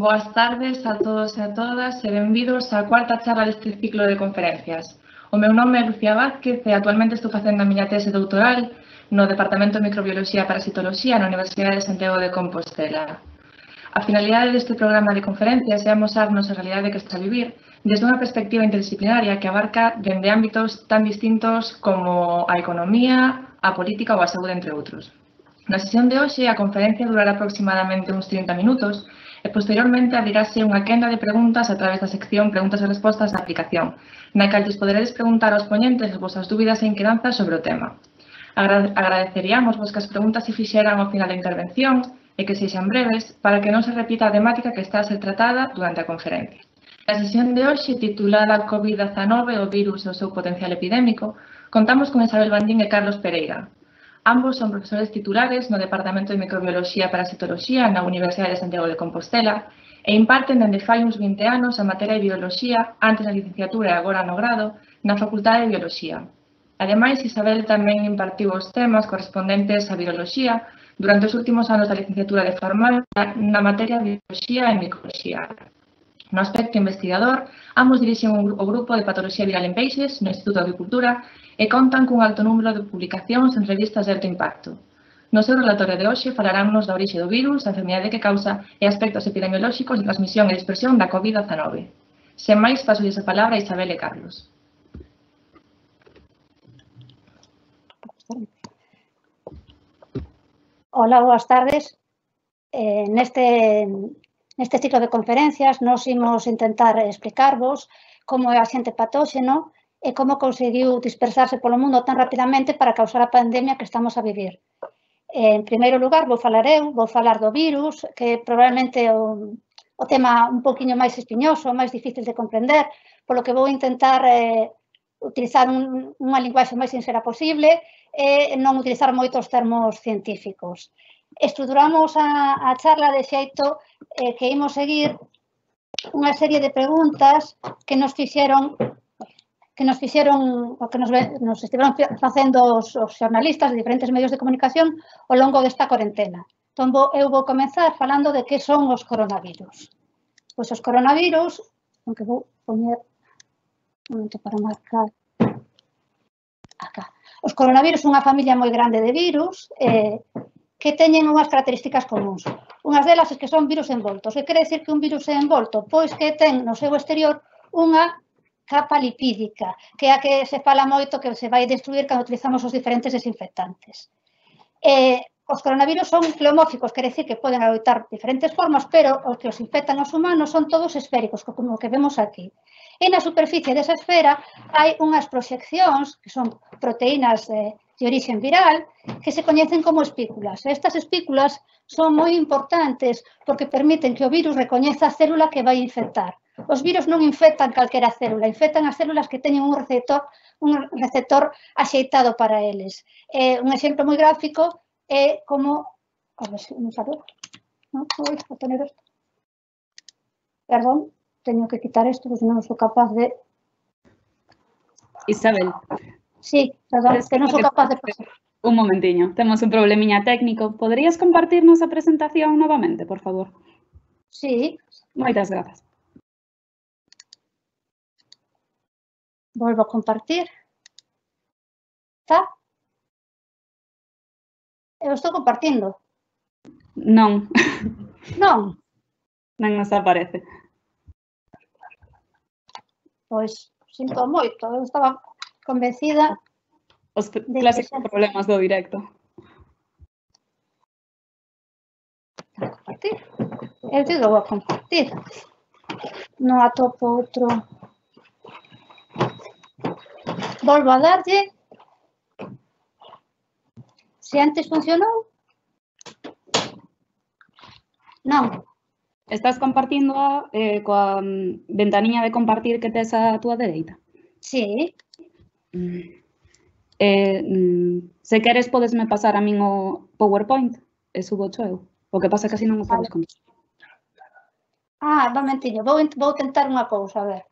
Boas tardes a todos e a todas e benvidos á cuarta charla deste ciclo de conferencias. O meu nome é Lucía Vázquez e actualmente estou facendo a miña tese doutoral no Departamento de Microbioloxía e Parasitoloxía na Universidade de Santiago de Compostela. A finalidade deste programa de conferencias é amosarnos a realidade que está a vivir desde unha perspectiva interdisciplinaria que abarca dende ámbitos tan distintos como a economía, a política ou a saúde, entre outros. Na sesión de hoxe, a conferencia durará aproximadamente uns 30 minutos e posteriormente abrirase unha quenda de preguntas a través da sección Preguntas e Respostas da aplicación, na cal lles poderedes preguntar aos poñentes as vosas dúbidas e inquedanzas sobre o tema. Agradeceríamos vos que as preguntas se fixeran ao final da intervención e que sexan breves para que non se repita a temática que está a ser tratada durante a conferencia. Na sesión de hoxe, titulada COVID-19, o virus e o seu potencial epidémico, contamos con Isabel Bandín e Carlos Pereira. Ambos son profesores titulares no Departamento de Microbioloxía e Parasitoloxía na Universidade de Santiago de Compostela e imparten dende fai uns 20 anos a materia de Bioloxía, antes da licenciatura e agora no grado, na Facultade de Bioloxía. Ademais, Isabel tamén impartiu os temas correspondentes á Viroloxía durante os últimos anos da licenciatura de Farmacia na materia de Bioloxía e Microbioloxía. No aspecto investigador, ambos dirixen o grupo de patoloxía viral en peixes no Instituto de Agricultura e contan cun alto número de publicacións en revistas de alto impacto. No seu relatorio de hoxe falaránnos da orixe do virus, a enfermidade que causa e aspectos epidemiolóxicos de transmisión e dispersión da COVID-19. Sen máis, paso-lles a palabra a Isabel e Carlos. Hola, boas tardes. Neste ciclo de conferencias nos imos intentar explicarvos como é o axente patóxeno e como conseguiu dispersarse polo mundo tan rapidamente para causar a pandemia que estamos a vivir. En primeiro lugar, vou falar do virus, que probablemente é o tema un poquinho máis espiñoso, máis difícil de comprender, polo que vou intentar utilizar unha linguaxe máis sincera posible e non utilizar moitos termos científicos. Estruturamos a charla de xeito que imos seguir unha serie de preguntas que nos estiveron facendo os xornalistas de diferentes medios de comunicación ao longo desta cuarentena. Entón, eu vou comenzar falando de que son os coronavirus. Pois os coronavirus, aunque vou poñer un momento para marcar acá. Os coronavirus son unha familia moi grande de virus que teñen unhas características comuns. Unhas delas é que son virus envoltos. Que quere dicir que un virus é envolto? Pois que ten no seu exterior unha capa lipídica, que é a que se fala moito que se vai destruir cando utilizamos os diferentes desinfectantes. Os coronavirus son cleomóficos, quere dicir que poden adoptar diferentes formas, pero os que os infectan aos humanos son todos esféricos, como o que vemos aquí. E na superficie desa esfera hai unhas proxeccións, que son proteínas de origen viral, que se coñecen como espículas. Estas espículas son moi importantes porque permiten que o virus recoñeza a célula que vai infectar. Os virus non infectan calquera célula, infectan as células que teñen un receptor axeitado para eles. Un exemplo moi gráfico é como... A ver se me sale. Non, vou a poner isto. Perdón, teño que quitar isto, porque non sou capaz de... Isabel. Sí, perdón, que non sou capaz de pasar. Un momentiño, temos un problemiña técnico. Poderías compartirnos a presentación novamente, por favor? Sí. Moitas grazas. Volvo a compartir. Está? Eu estou compartindo. Non. Non. Non nos aparece. Pois, sinto moito. Eu estaba convencida... Os clásicos problemas do directo. Compartir. Eu digo, vou a compartir. Non atopo outro. Volvo a darlle. Se antes funcionou. Non. Estás compartindo coa ventaniña de compartir que tes a túa dereita? Sí. Se queres, podesme pasar a min o PowerPoint e subo cho eu. O que pasa é que así non o podes contar. Un momentiño, vou tentar unha cousa, a ver.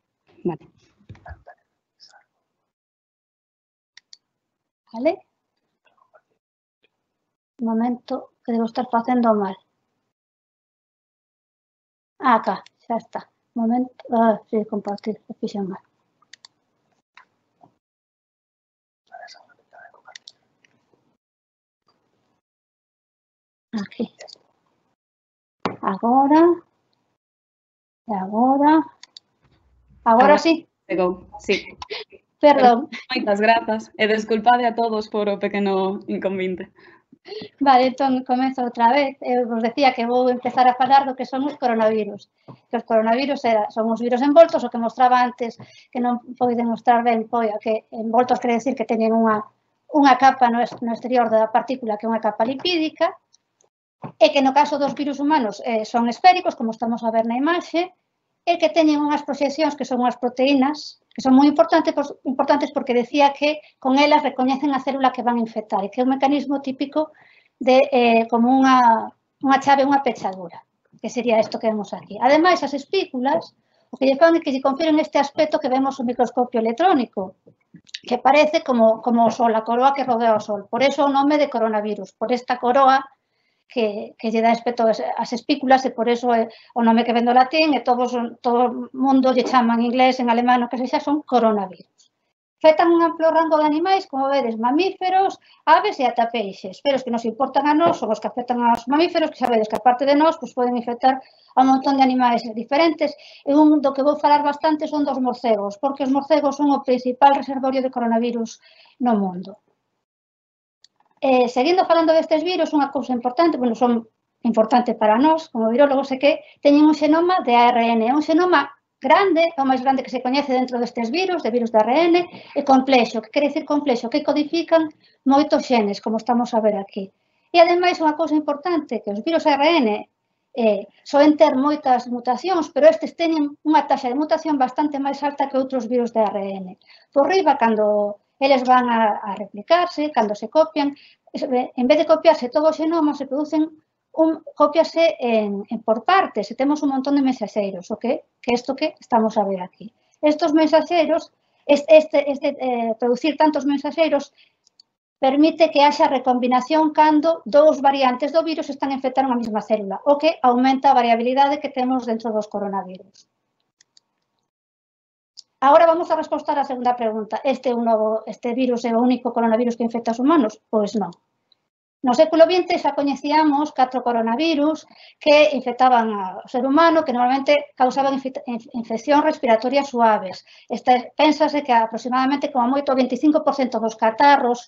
Vale. Vale? Un momento, que debo estar facendo mal. Acá, xa está. Un momento. Sí, compartir, fixen mal. Aquí. Agora. E agora. Agora sí. Chegou, sí. Perdón. Moitas grazas e desculpade a todos por o pequeno inconvinte. Vale, entón comezo outra vez. Eu vos decía que vou empezar a falar do que son os coronavirus. Que os coronavirus son os virus envoltos, o que mostraba antes, que non poden mostrar ben, que envoltos quere decir que teñen unha capa no exterior da partícula que é unha capa lipídica, e que no caso dos virus humanos son esféricos, como estamos a ver na imaxe, e que teñen unhas proxeccións que son unhas proteínas que son moi importantes porque decía que con elas recoñecen a célula que van a infectar e que é un mecanismo típico de como unha chave, unha pechadura, que sería isto que vemos aquí. Ademais, as espículas o que lle fan é que lle confiren este aspecto que vemos no microscopio electrónico, que parece como o Sol, a coroa que rodea o Sol. Por eso o nome de coronavirus, por esta coroa que lle dá aspecto ás espículas e por eso o nome que ven do latín e todo o mundo lle chaman en inglés, en alemán, o que sexa, son coronavirus. Afectan un amplo rango de animais, como vedes, mamíferos, aves e ata peixes, pero os que nos importan a nós son os que afectan aos mamíferos, que sabedes que aparte de nós, poden infectar a un montón de animais diferentes, e un do que vou falar bastante son dos morcegos, porque os morcegos son o principal reservorio de coronavirus no mundo. Seguindo falando destes virus, unha cousa importante, son importante para nós, como virólogos, é que teñen un xenoma de ARN, un xenoma grande, é o máis grande que se coñece dentro destes virus, de virus de ARN, e complexo, que quere dicir complexo, que codifican moitos xenes, como estamos a ver aquí. E, ademais, unha cousa importante, que os virus ARN soen ter moitas mutacións, pero estes teñen unha taxa de mutación bastante máis alta que outros virus de ARN. Por riba, cando eles van a replicarse, cando se copian, en vez de copiarse todo o xenoma, se producen copiase por partes, e temos un montón de mensaxeiros, que é isto que estamos a ver aquí. Estos mensaxeiros, producir tantos mensaxeiros, permite que haxa recombinación cando dous variantes do virus están infectando a mesma célula, o que aumenta a variabilidade que temos dentro dos coronavirus. Agora vamos a responder a segunda pregunta. Este virus é o único coronavirus que infecta os humanos? Pois non. No século XX xa coñecíamos 4 coronavirus que infectaban ao ser humano, que normalmente causaban infeccións respiratorias suaves. Pénsase que aproximadamente como moito o 25% dos catarros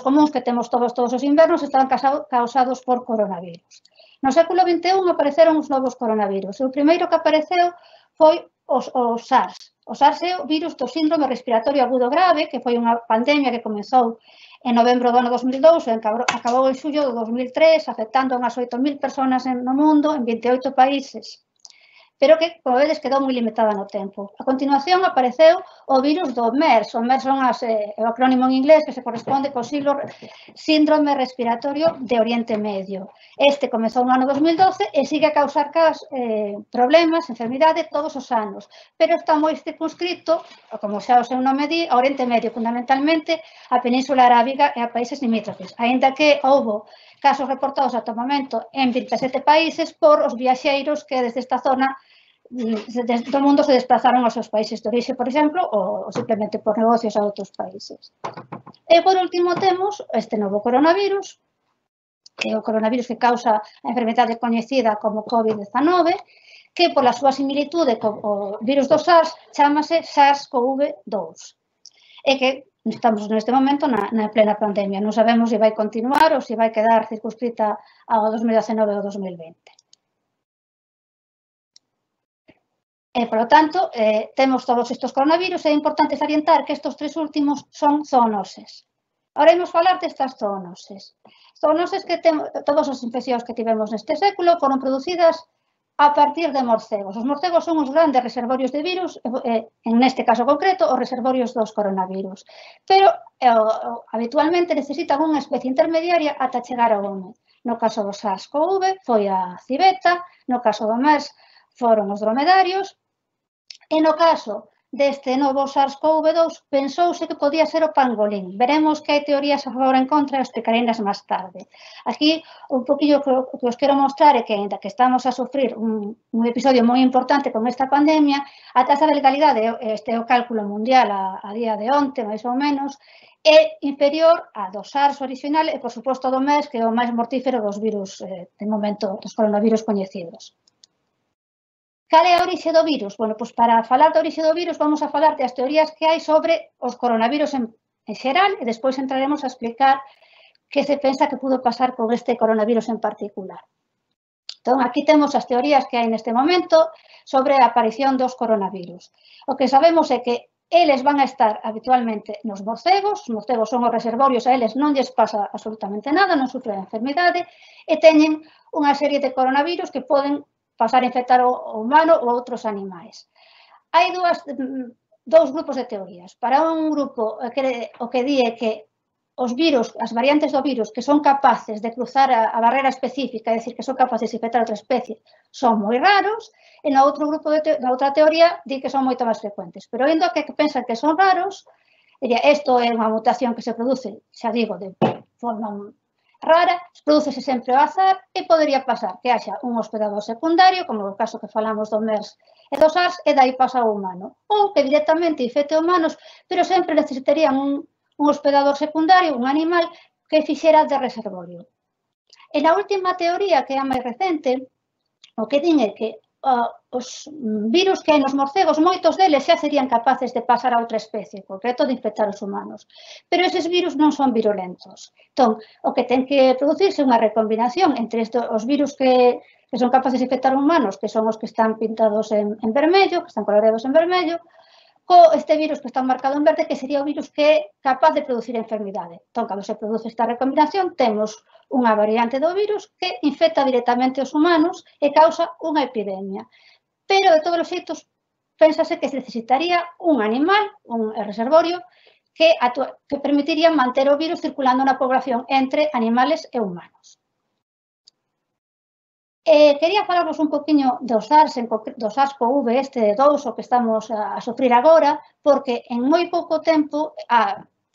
comuns que temos todos os invernos estaban causados por coronavirus. No século XXI apareceron os novos coronavirus. O primeiro que apareceu foi o SARS. O SARS é o virus do síndrome respiratorio agudo grave, que foi unha pandemia que comezou en novembro do ano 2002 e acabou en xullo do 2003, afectando a unhas 8.000 persoas no mundo en 28 países, pero que, como vedes, quedou moi limitada no tempo. A continuación apareceu o virus do MERS. O MERS é o acrónimo en inglés que se corresponde co síndrome respiratorio de Oriente Medio. Este comezou no ano 2012 e sigue a causar problemas, enfermidade, todos os anos, pero está moi circunscrito, como xa o seu nome di, a Oriente Medio, fundamentalmente a Península Arábiga e a países limítrofes, aínda que houbo casos reportados ata o momento en 27 países por os viaxeiros que desde esta zona do mundo se desplazaron aos seus países de orixe, por exemplo, ou simplemente por negocios a outros países. E, por último, temos este novo coronavirus, que é o coronavirus que causa a enfermedade coñecida como COVID-19, que, pola súa similitude co virus do SARS, chamase SARS-CoV-2. E que estamos neste momento na plena pandemia. Non sabemos se vai continuar ou se vai quedar circunscrita ao 2019 ou 2020. E, polo tanto, temos todos estes coronavirus e é importante salientar que estes 3 últimos son zoonoses. Agora imos falar destas zoonoses. Zoonoses que todas as infeccións que tivemos neste século foron producidas a partir de morcegos. Os morcegos son os grandes reservorios de virus, en neste caso concreto, os reservorios dos coronavirus. Pero habitualmente necesitan unha especie intermediaria ata chegar ao home. No caso do SARS-CoV foi a civeta, no caso do MERS foron os dromedarios, e no caso deste novo SARS-CoV-2 pensouse que podía ser o pangolín. Veremos que hai teorías a favor e en contra, explicareinas máis tarde. Aquí, un poquillo que os quero mostrar é que, ainda que estamos a sufrir un episodio moi importante con esta pandemia, a taxa de letalidade, este é o cálculo mundial a día de onte, máis ou menos, é inferior a do SARS original e, por suposto, do MERS, que é o máis mortífero dos virus, de momento, dos coronavirus coñecidos. Cal é a orixe do virus? Bueno, pois para falar da orixe do virus vamos a falar das teorías que hai sobre os coronavirus en xeral e despois entraremos a explicar que se pensa que pudo pasar con este coronavirus en particular. Entón, aquí temos as teorías que hai neste momento sobre a aparición dos coronavirus. O que sabemos é que eles van a estar habitualmente nos morcegos, os morcegos son os reservorios, a eles non lles pasa absolutamente nada, non sufren a enfermidade e teñen unha serie de coronavirus que poden pasar a infectar o humano ou outros animais. Hai dous grupos de teorías. Para un grupo, o que di é que os virus, as variantes do virus que son capaces de cruzar a barrera específica, é dicir, que son capaces de infectar outra especie, son moi raros, e no outro grupo, na outra teoría, di que son moito máis frecuentes. Pero ainda que pensan que son raros, isto é unha mutación que se produce, xa digo, de forma rara, prodúcese sempre ao azar e podería pasar que haxa un hospedador secundario, como no caso que falamos do MERS e do SARS, e dai pasa ao humano. Ou que directamente infecte humanos, pero sempre necesitarían un hospedador secundario, un animal, que fixera de reservorio. E na última teoría, que é a máis recente, o que din é que os virus que hai nos morcegos, moitos deles xa serían capaces de pasar a outra especie, en concreto de infectar os humanos. Pero eses virus non son virulentos. Entón, o que ten que producirse unha recombinación entre os virus que son capaces de infectar humanos, que son os que están pintados en vermello, que están coloreados en vermello, co este virus que está marcado en verde, que sería o virus que é capaz de producir a enfermidade. Entón, cando se produce esta recombinación, temos unha variante do virus que infecta directamente os humanos e causa unha epidemia. Pero, de todos os xeitos, pénsase que se necesitaría un animal, un reservorio, que permitiría manter o virus circulando na población entre animales e humanos. Quería falarvos un poquinho do SARS-CoV, este 2, o que estamos a sofrer agora, porque en moi pouco tempo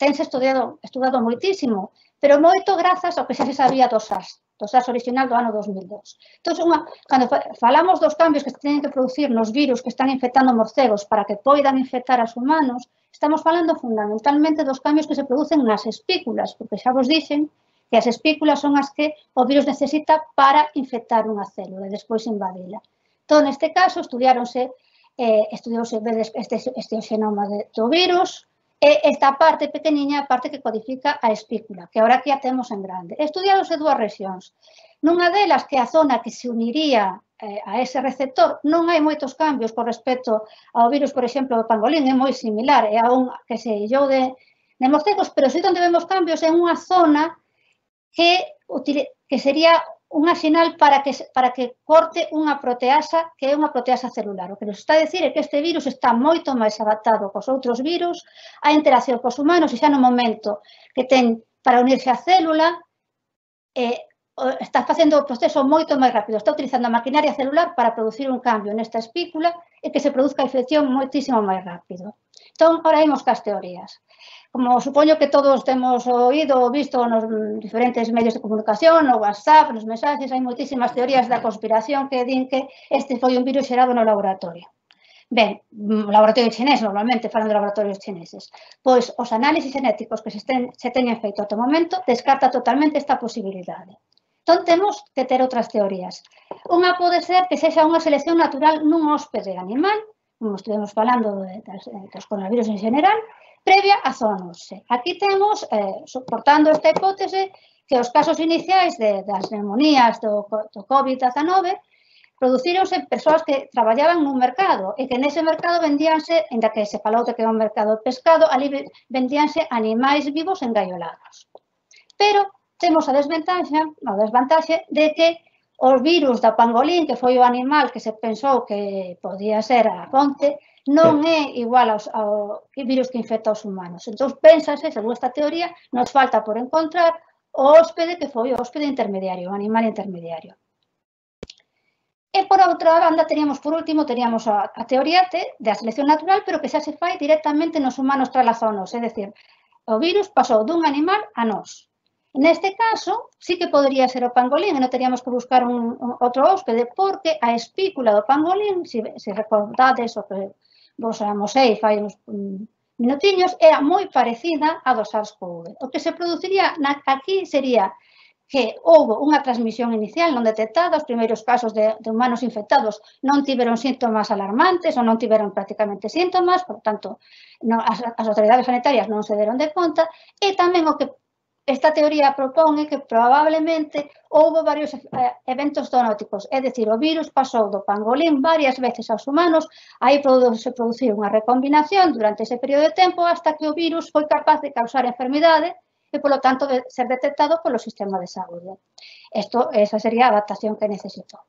tense estudado moitísimo, pero moito grazas ao que xa se sabía do SARS original do ano 2002. Entón, cando falamos dos cambios que se teñen que producir nos virus que están infectando morcegos para que poidan infectar aos humanos, estamos falando fundamentalmente dos cambios que se producen nas espículas, porque xa vos dixen que as espículas son as que o virus necesita para infectar unha célula e despois invadila. Entón, neste caso, estudiouse este xenoma do virus, e esta parte pequeniña, a parte que codifica a espícula, que agora aquí a temos en grande. Estudiáronse dúas rexións. Nunha delas, que é a zona que se uniría a ese receptor, non hai moitos cambios con respecto ao virus, por exemplo, do pangolín, é moi similar, é a un que se illou de morcegos, pero si onde vemos cambios en unha zona que sería unha sinal para que corte unha proteasa que é unha proteasa celular. O que nos está a dicir é que este virus está moito máis adaptado cos outros virus a interacción cos humanos e xa no momento que ten para unirse á célula está facendo o proceso moito máis rápido. Está utilizando a maquinaria celular para producir un cambio nesta espícula e que se produzca a infección moitísimo máis rápido. Entón, ahora imos cas teorías. Como supoño que todos temos oído ou visto nos diferentes medios de comunicación, no WhatsApp, nos mensaxes, hai moitísimas teorías da conspiración que din que este foi un virus xerado no laboratorio. Ben, laboratorio chinés, normalmente falan de laboratorios chineses. Pois os análisis genéticos que se teñen feito ata o momento descarta totalmente esta posibilidade. Entón, temos que ter outras teorías. Unha pode ser que sexa unha selección natural nun hóspede animal, como estivemos falando dos coronavirus en general, previa a zoonose. Aquí temos, soportando esta hipótese, que os casos iniciais das pneumonías do COVID-19 producíronse persoas que traballaban nun mercado e que nese mercado vendíanse, ainda que se falou de que é un mercado de pescado, ali vendíanse animais vivos engaiolados. Pero temos a desvantaxe de que os virus da pangolín, que foi o animal que se pensou que podía ser a fonte, non é igual ao virus que infecta os humanos. Entón, pénsase, según esta teoría, nos falta por encontrar o hóspede que foi o hóspede intermediario, o animal intermediario. E, por outra banda, por último, teríamos a teoría da selección natural, pero que xa se fai directamente nos humanos tras a zoonosis, é dicir, o virus pasou dun animal a nós. Neste caso, sí que podría ser o pangolín, e non teríamos que buscar outro hóspede, porque a espícula do pangolín, se recordades o que vos amosei fai uns minutiños, era moi parecida a do SARS-CoV. O que se produciría aquí sería que houve unha transmisión inicial non detectada, os primeiros casos de humanos infectados non tiveron síntomas alarmantes ou non tiveron prácticamente síntomas, por tanto, as autoridades sanitarias non se deron de conta, e tamén o que esta teoría propón é que probablemente houve varios eventos zoonóticos, é dicir, o virus pasou do pangolín varias veces aos humanos, aí se produciu unha recombinación durante ese período de tempo hasta que o virus foi capaz de causar enfermidade e, polo tanto, de ser detectado polo sistema de saúde. Esa sería a adaptación que necesitou.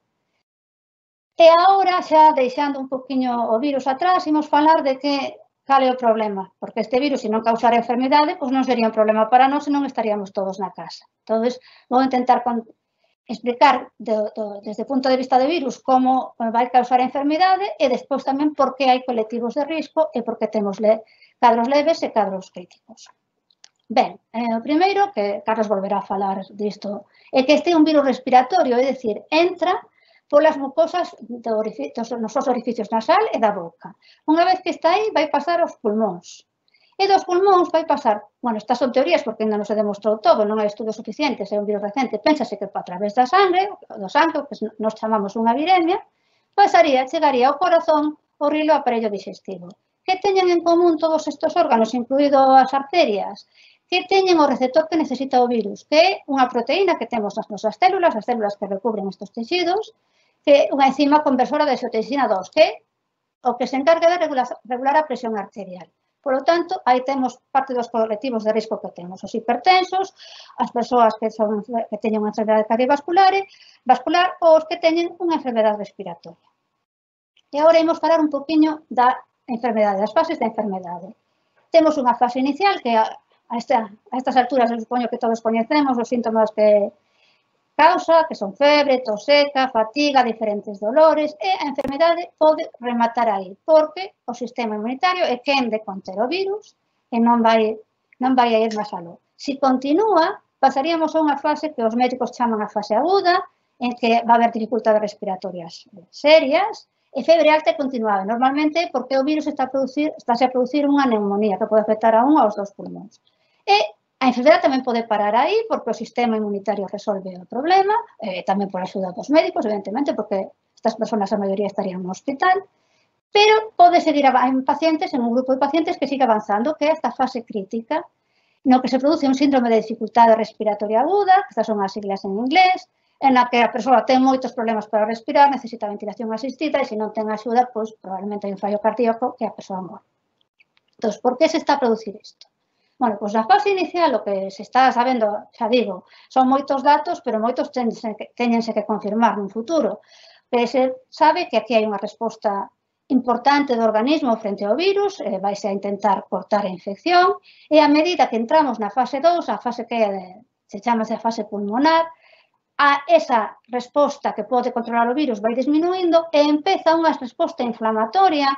E agora, xa deixando un poquinho o virus atrás, imos falar de cal é o problema, porque este virus, se non causara enfermidade, pois non sería un problema para nós e non estaríamos todos na casa. Entón, vou intentar explicar desde o punto de vista de virus como vai causar a enfermidade e despois tamén por que hai colectivos de risco e por que temos cadros leves e cadros críticos. Ben, o primeiro, que Carlos volverá a falar disto, é que este é un virus respiratorio, é dicir, entra polas mucosas dos nosos orificios nasal e da boca. Unha vez que está aí, vai pasar aos pulmóns. E dos pulmóns vai pasar, bueno, estas son teorías porque ainda non se demostrou todo, non hai estudos suficientes, é un virus recente, pénsase que a través da sangue, do sangue, que nos chamamos unha viremia, chegaría ao corazón, o rilo aparello digestivo. Que teñen en común todos estes órganos, incluído as arterias? Que teñen o receptor que necesita o virus, que é unha proteína que temos nas nosas células, as células que recubren estes texidos, que é unha enzima conversora de angiotensina 2, que é o que se encarga de regular a presión arterial. Por lo tanto, aí temos parte dos colectivos de risco que temos, os hipertensos, as persoas que teñen unha enfermedade cardiovascular ou os que teñen unha enfermedade respiratoria. E agora imos falar un poquinho da enfermedade, das fases da enfermedade. Temos unha fase inicial que a estas alturas, eu supoño que todos coñecemos os síntomas que causa, que son febre, tos seca, fatiga, diferentes dolores, e a enfermedade pode rematar aí, porque o sistema inmunitario é quen de conter o virus e non vai a ir máis aló. Se continúa, pasaríamos a unha fase que os médicos chaman a fase aguda, en que va a haber dificultades respiratorias serias, e febre alta e continuada, normalmente porque o virus está a producir unha neumonía que pode afectar a un ou aos dos pulmóns. E a enfermedade tamén pode parar aí porque o sistema inmunitario resolve o problema, tamén por axuda dos médicos, evidentemente, porque estas persoas, a maioría, estarían no hospital, pero pode seguir en pacientes, en un grupo de pacientes que sigue avanzando, que é esta fase crítica, no que se produce un síndrome de dificultade respiratoria aguda, que estas son as siglas en inglés, en a que a persoa ten moitos problemas para respirar, necesita ventilación asistida e se non ten axuda, pois probablemente hai un fallo cardíaco e a persoa morre. Entón, por que se está a producir isto? Bueno, pois na fase inicial o que se está sabendo, xa digo, son moitos datos, pero moitos teñense que confirmar nun futuro. Pero se sabe que aquí hai unha resposta importante do organismo frente ao virus, vaise a intentar cortar a infección, e a medida que entramos na fase 2, a fase que se chama a fase pulmonar, a esa resposta que pode controlar o virus vai disminuindo e empeza unha resposta inflamatoria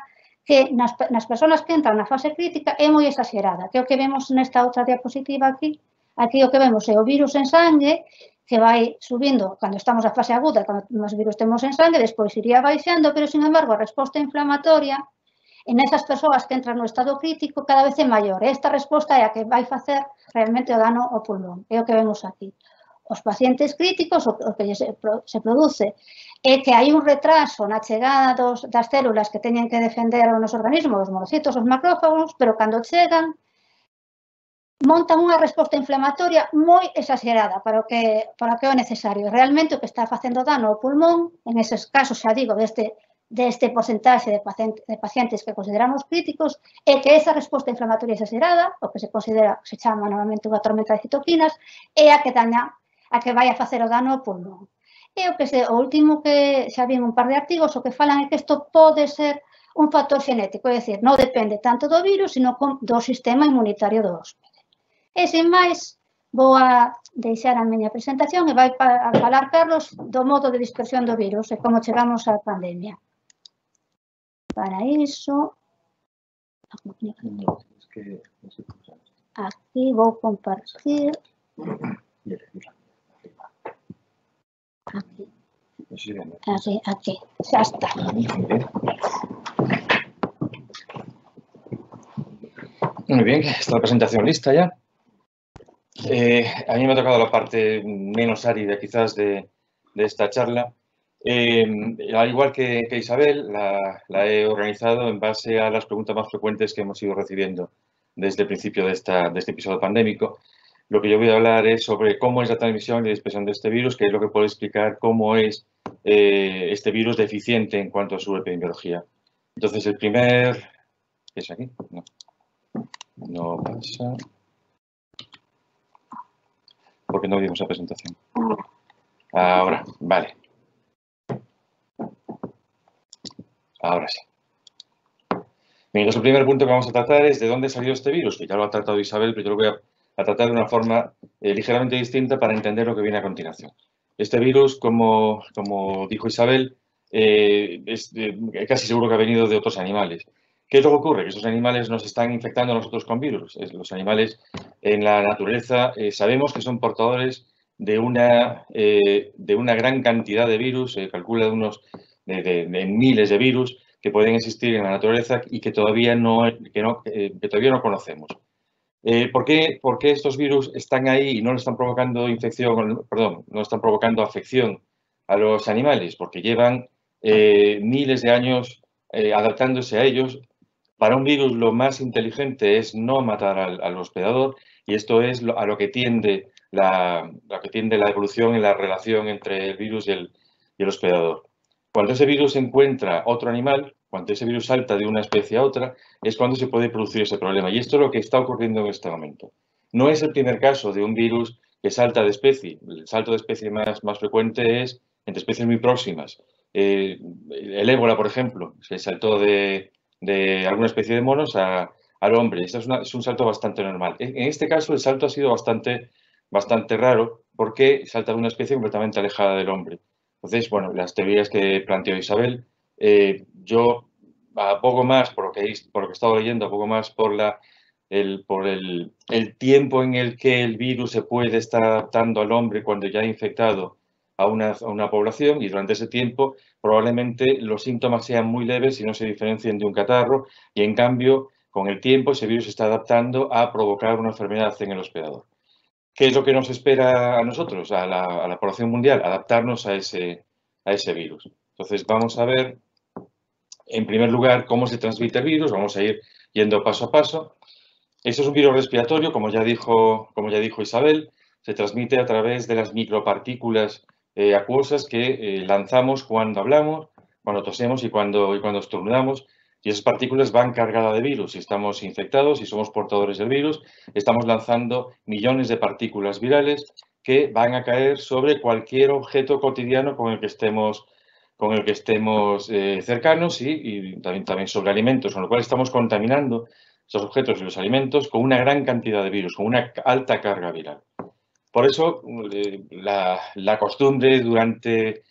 que nas persoas que entran na fase crítica é moi exagerada, que é o que vemos nesta outra diapositiva aquí. Aquí o que vemos é o virus en sangue, que vai subindo cando estamos na fase aguda, cando os virus temos en sangue, despois iría baixando, pero, sin embargo, a resposta inflamatoria en esas persoas que entran no estado crítico cada vez é maior. Esta resposta é a que vai facer realmente o dano ao pulmón, é o que vemos aquí. Os pacientes críticos, o que se produce é que hai un retraso na chegada das células que teñen que defender o noso organismo, os monocitos, os macrófagos, pero cando chegan, montan unha resposta inflamatoria moi exagerada para o que é necesario. Realmente o que está facendo dano ao pulmón, en eses casos, xa digo, deste porcentaxe de pacientes que consideramos críticos, é que esa resposta inflamatoria exagerada, o que se chama normalmente unha tormenta de citoquinas, é a que vai a facer o dano ao pulmón. E o último que xa vi en un par de artigos, o que falan é que isto pode ser un factor xenético, é dicir, non depende tanto do virus, sino do sistema inmunitario do hóspede. E, sin máis, Vou a deixar a miña presentación e vai a falar Carlos do modo de dispersión do virus e como chegamos á pandemia. Para iso, aquí vou compartir. Aquí, xa está. Muy bien, está la presentación lista ya. A mí me ha tocado la parte menos árida quizás de esta charla. Al igual que Isabel, la he organizado en base a las preguntas más frecuentes que hemos ido recibiendo desde el principio de este episodio pandémico. Lo que yo voy a hablar es sobre cómo es la transmisión y la dispersión de este virus, que es lo que puede explicar cómo es este virus deficiente en cuanto a su epidemiología. Entonces, el primer... ¿Es aquí? No pasa... ¿Por qué no vimos la presentación? Ahora, vale. Ahora sí. Bien, entonces el primer punto que vamos a tratar es de dónde salió este virus, que ya lo ha tratado Isabel, pero yo lo voy a tratar de una forma ligeramente distinta para entender lo que viene a continuación. Este virus, como dijo Isabel, es casi seguro que ha venido de otros animales. ¿Qué es lo que ocurre? Que esos animales nos están infectando a nosotros con virus. Los animales en la naturaleza sabemos que son portadores de una gran cantidad de virus, se calcula de miles de virus que pueden existir en la naturaleza y que todavía no conocemos. ¿Por qué estos virus están ahí y no le están provocando no están provocando afección a los animales? Porque llevan miles de años adaptándose a ellos. Para un virus lo más inteligente es no matar al hospedador, y esto es a lo que tiende la evolución en la relación entre el virus y el hospedador. Cuando ese virus encuentra otro animal, cuando ese virus salta de una especie a otra, es cuando se puede producir ese problema. Y esto es lo que está ocurriendo en este momento. No es el primer caso de un virus que salta de especie. El salto de especie más frecuente es entre especies muy próximas. El ébola, por ejemplo, se saltó de alguna especie de monos al hombre. Este es un salto bastante normal. En este caso, el salto ha sido bastante raro porque salta de una especie completamente alejada del hombre. Entonces, bueno, las teorías que planteó Isabel, yo a poco más, por lo que he estado leyendo, a poco más por el tiempo en el que el virus se puede estar adaptando al hombre cuando ya ha infectado a una población, y durante ese tiempo probablemente los síntomas sean muy leves y no se diferencien de un catarro, y en cambio con el tiempo ese virus se está adaptando a provocar una enfermedad en el hospedador. ¿Qué es lo que nos espera a nosotros, a la población mundial? Adaptarnos a ese virus. Entonces vamos a ver en primer lugar cómo se transmite el virus, vamos a ir yendo paso a paso. Esto es un virus respiratorio, como ya dijo Isabel, se transmite a través de las micropartículas acuosas que lanzamos cuando hablamos, cuando tosemos y cuando estornudamos, y esas partículas van cargadas de virus. Si estamos infectados, si somos portadores del virus, estamos lanzando millones de partículas virales que van a caer sobre cualquier objeto cotidiano con el que estemos cercanos y también sobre alimentos, con lo cual estamos contaminando esos objetos y los alimentos con una gran cantidad de virus, con una alta carga viral. Por eso, la costumbre durante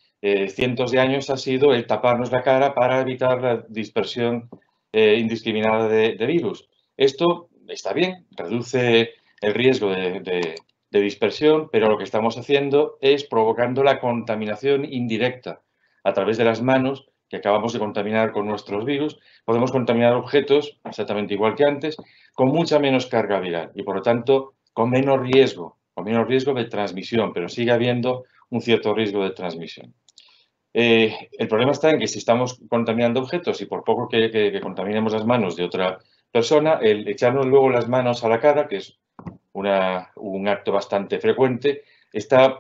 cientos de años ha sido el taparnos la cara para evitar la dispersión indiscriminada de virus. Esto está bien, reduce el riesgo de dispersión, pero lo que estamos haciendo es provocando la contaminación indirecta. A través de las manos que acabamos de contaminar con nuestros virus, podemos contaminar objetos, exactamente igual que antes, con mucha menos carga viral y, por lo tanto, con menos riesgo de transmisión, pero sigue habiendo un cierto riesgo de transmisión. El problema está en que si estamos contaminando objetos y por poco que contaminemos las manos de otra persona, el echarnos luego las manos a la cara, que es un acto bastante frecuente, está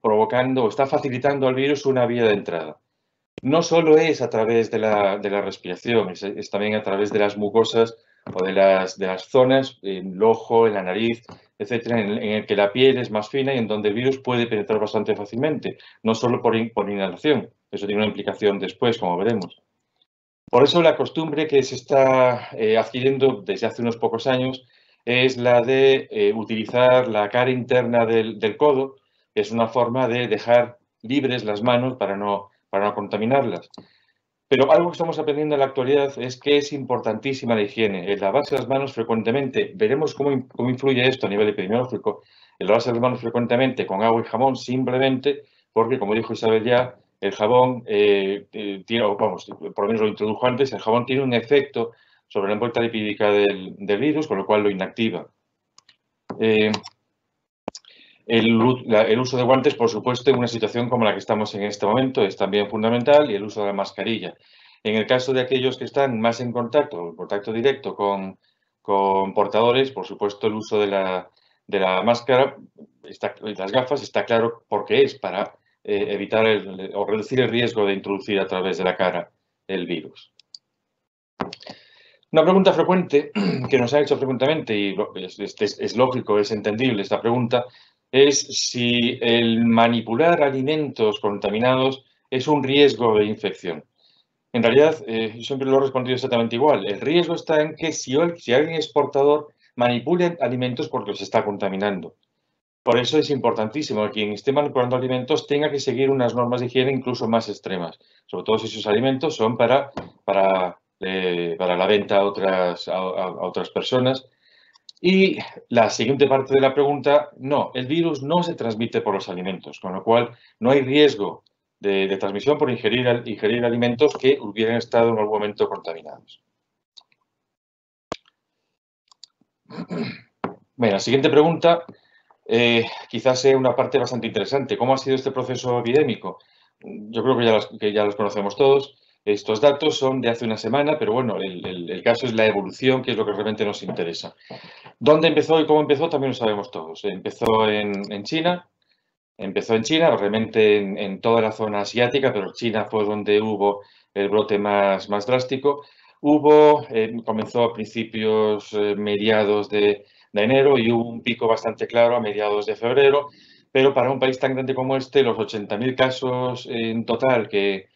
provocando o está facilitando al virus una vía de entrada. No solo es a través de la respiración, es también a través de las mucosas o de las zonas, en el ojo, en la nariz, etcétera, en el que la piel es más fina y en donde el virus puede penetrar bastante fácilmente, no solo por inhalación. Eso tiene una implicación después, como veremos. Por eso la costumbre que se está adquiriendo desde hace unos pocos años es la de utilizar la cara interna del codo, que es una forma de dejar libres las manos para no contaminarlas. Pero algo que estamos aprendiendo en la actualidad es que es importantísima la higiene, el lavarse las manos frecuentemente. Veremos cómo influye esto a nivel epidemiológico, el lavarse las manos frecuentemente con agua y jabón, simplemente porque, como dijo Isabel ya, el jabón tiene, vamos, por lo menos lo introdujo antes, el jabón tiene un efecto sobre la envolta lipídica del virus, con lo cual lo inactiva. El uso de guantes, por supuesto, en una situación como la que estamos en este momento, es también fundamental, y el uso de la mascarilla. En el caso de aquellos que están más en contacto directo con portadores, por supuesto, el uso de la máscara y las gafas está claro por qué es, para evitar o reducir el riesgo de introducir a través de la cara el virus. Una pregunta frecuente que nos han hecho frecuentemente, y es lógico, es entendible esta pregunta, es si el manipular alimentos contaminados es un riesgo de infección. En realidad, yo siempre lo he respondido exactamente igual. El riesgo está en que si alguien es portador, manipule alimentos porque los está contaminando. Por eso es importantísimo que quien esté manipulando alimentos tenga que seguir unas normas de higiene incluso más extremas, sobre todo si esos alimentos son para la venta a otras personas. Y la siguiente parte de la pregunta, no, el virus no se transmite por los alimentos, con lo cual no hay riesgo de transmisión por ingerir alimentos que hubieran estado en algún momento contaminados. Bueno, la siguiente pregunta quizás sea una parte bastante interesante. ¿Cómo ha sido este proceso epidémico? Yo creo que ya los conocemos todos. Estos datos son de hace una semana, pero bueno, el caso es la evolución, que es lo que realmente nos interesa. ¿Dónde empezó y cómo empezó? También lo sabemos todos. Empezó en China, realmente en toda la zona asiática, pero China fue donde hubo el brote más drástico. Comenzó a principios, mediados de enero, y hubo un pico bastante claro a mediados de febrero, pero para un país tan grande como este, los 80.000 casos en total que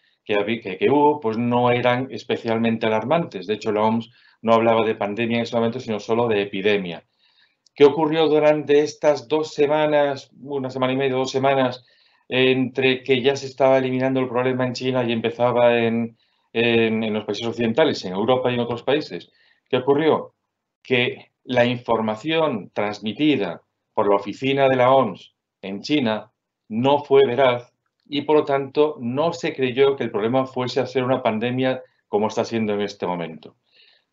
hubo, pues no eran especialmente alarmantes. De hecho, la OMS no hablaba de pandemia en ese momento, sino solo de epidemia. ¿Qué ocurrió durante estas 2 semanas, una semana y media, 2 semanas, entre que ya se estaba eliminando el problema en China y empezaba en los países occidentales, en Europa y en otros países? ¿Qué ocurrió? Que la información transmitida por la oficina de la OMS en China no fue veraz y, por lo tanto, no se creyó que el problema fuese a ser una pandemia como está siendo en este momento.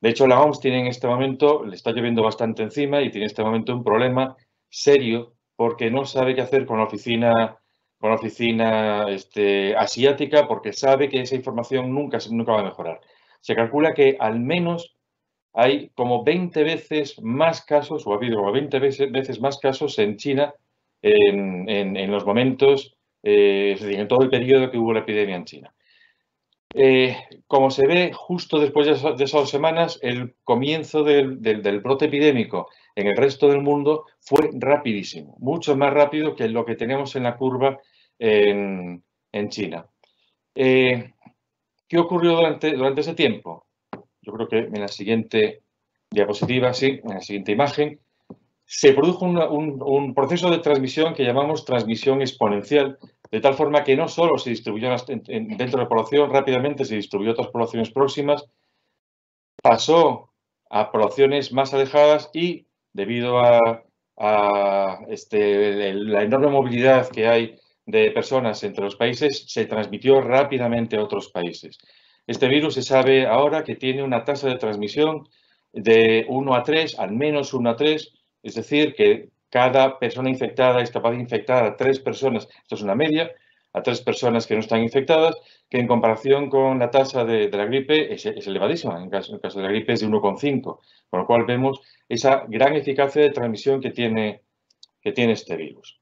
De hecho, la OMS tiene en este momento, le está lloviendo bastante encima y tiene en este momento un problema serio porque no sabe qué hacer con la oficina asiática, porque sabe que esa información nunca va a mejorar. Se calcula que al menos hay como 20 veces más casos, o ha habido como 20 veces más casos en China en los momentos, es decir, en todo el periodo que hubo la epidemia en China. Como se ve, justo después de esas 2 semanas, el comienzo del brote epidémico en el resto del mundo fue rapidísimo, mucho más rápido que lo que tenemos en la curva en China. ¿Qué ocurrió durante ese tiempo? Yo creo que en la siguiente diapositiva, sí, en la siguiente imagen, se produjo un proceso de transmisión que llamamos transmisión exponencial, de tal forma que no solo se distribuyó dentro de la población rápidamente, se distribuyó a otras poblaciones próximas, pasó a poblaciones más alejadas y, debido a la enorme movilidad que hay de personas entre los países, se transmitió rápidamente a otros países. Este virus se sabe ahora que tiene una tasa de transmisión de 1 a 3, al menos 1 a 3, es decir, que cada persona infectada es capaz de infectar a 3 personas, esto es una media, a 3 personas que no están infectadas, que en comparación con la tasa de la gripe es elevadísima. En el caso de la gripe es de 1,5, con lo cual vemos esa gran eficacia de transmisión que tiene este virus.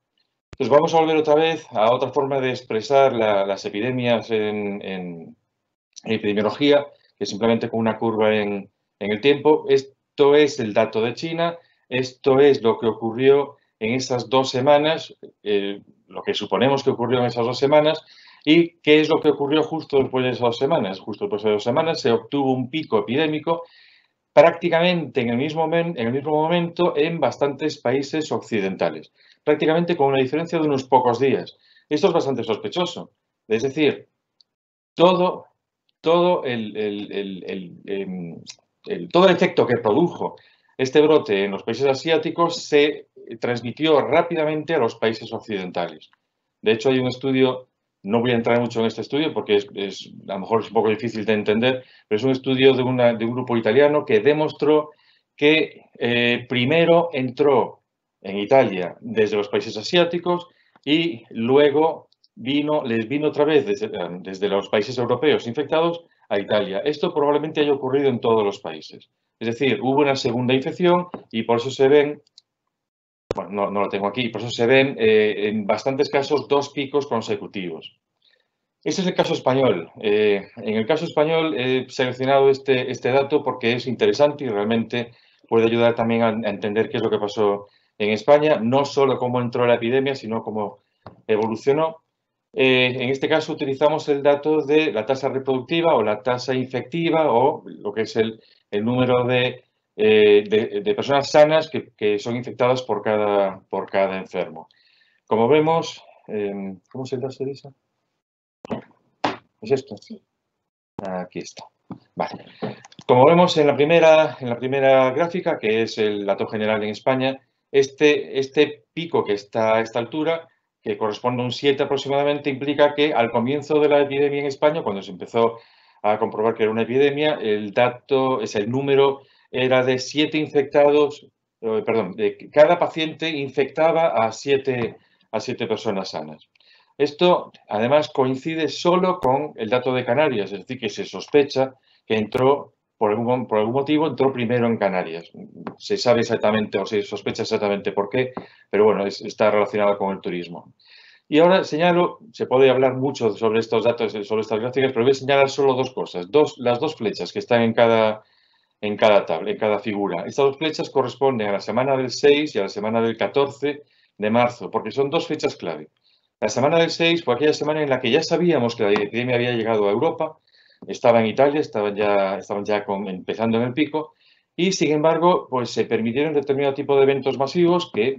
Entonces vamos a volver otra vez a otra forma de expresar las epidemias en epidemiología, que es simplemente con una curva en el tiempo. Esto es el dato de China, esto es lo que ocurrió en esas 2 semanas, lo que suponemos que ocurrió en esas 2 semanas, y qué es lo que ocurrió justo después de esas 2 semanas. Justo después de 2 semanas se obtuvo un pico epidémico prácticamente en el mismo momento en bastantes países occidentales, prácticamente con una diferencia de unos pocos días. Esto es bastante sospechoso. Es decir, todo el efecto que produjo este brote en los países asiáticos se transmitió rápidamente a los países occidentales. De hecho, hay un estudio, no voy a entrar mucho en este estudio porque a lo mejor es un poco difícil de entender, pero es un estudio de un grupo italiano que demostró que primero entró en Italia desde los países asiáticos y luego les vino otra vez desde los países europeos infectados a Italia. Esto probablemente haya ocurrido en todos los países. Es decir, hubo una segunda infección y por eso se ven, bueno, no lo tengo aquí, por eso se ven en bastantes casos 2 picos consecutivos. Este es el caso español. En el caso español he seleccionado este dato porque es interesante y realmente puede ayudar también a entender qué es lo que pasó en España, no solo cómo entró la epidemia, sino cómo evolucionó. En este caso utilizamos el dato de la tasa reproductiva o la tasa infectiva o lo que es el número de personas sanas que son infectadas por cada enfermo. Como vemos, ¿cómo es el dato, Elisa? ¿Es esto? Sí. Aquí está. Vale. Como vemos en la primera gráfica, que es el dato general en España, este pico que está a esta altura, que corresponde a un 7 aproximadamente, implica que al comienzo de la epidemia en España, cuando se empezó a comprobar que era una epidemia, el número era de 7 infectados, cada paciente infectaba a 7 personas sanas. Esto, además, coincide solo con el dato de Canarias, es decir, que se sospecha que entró, por algún motivo, entró primero en Canarias. Se sabe exactamente o se sospecha exactamente por qué, pero bueno, está relacionado con el turismo. Y ahora señalo, se puede hablar mucho sobre estos datos, sobre estas gráficas, pero voy a señalar solo 2 cosas, las 2 flechas que están en cada tabla, en cada figura. Estas 2 flechas corresponden a la semana del 6 y a la semana del 14 de marzo, porque son 2 fechas clave. La semana del 6 fue aquella semana en la que ya sabíamos que la epidemia había llegado a Europa, estaba en Italia, estaban ya empezando en el pico, y sin embargo, pues se permitieron determinado tipo de eventos masivos que